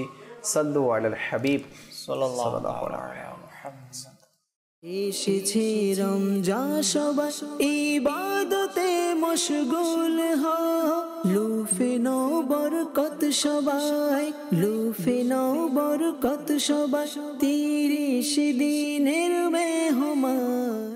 Speaker 2: সাল্লু আলাল হাবিব সাল্লাল্লাহু আলাইহি ওয়াসাল্লাম।
Speaker 10: এসেছে রমজান, সবাই ইবাদতে মশগুল হও, লুফে নাও বরকত সবাই, লুফে নাও বরকত সবাই, 30 দিনের মেহমান।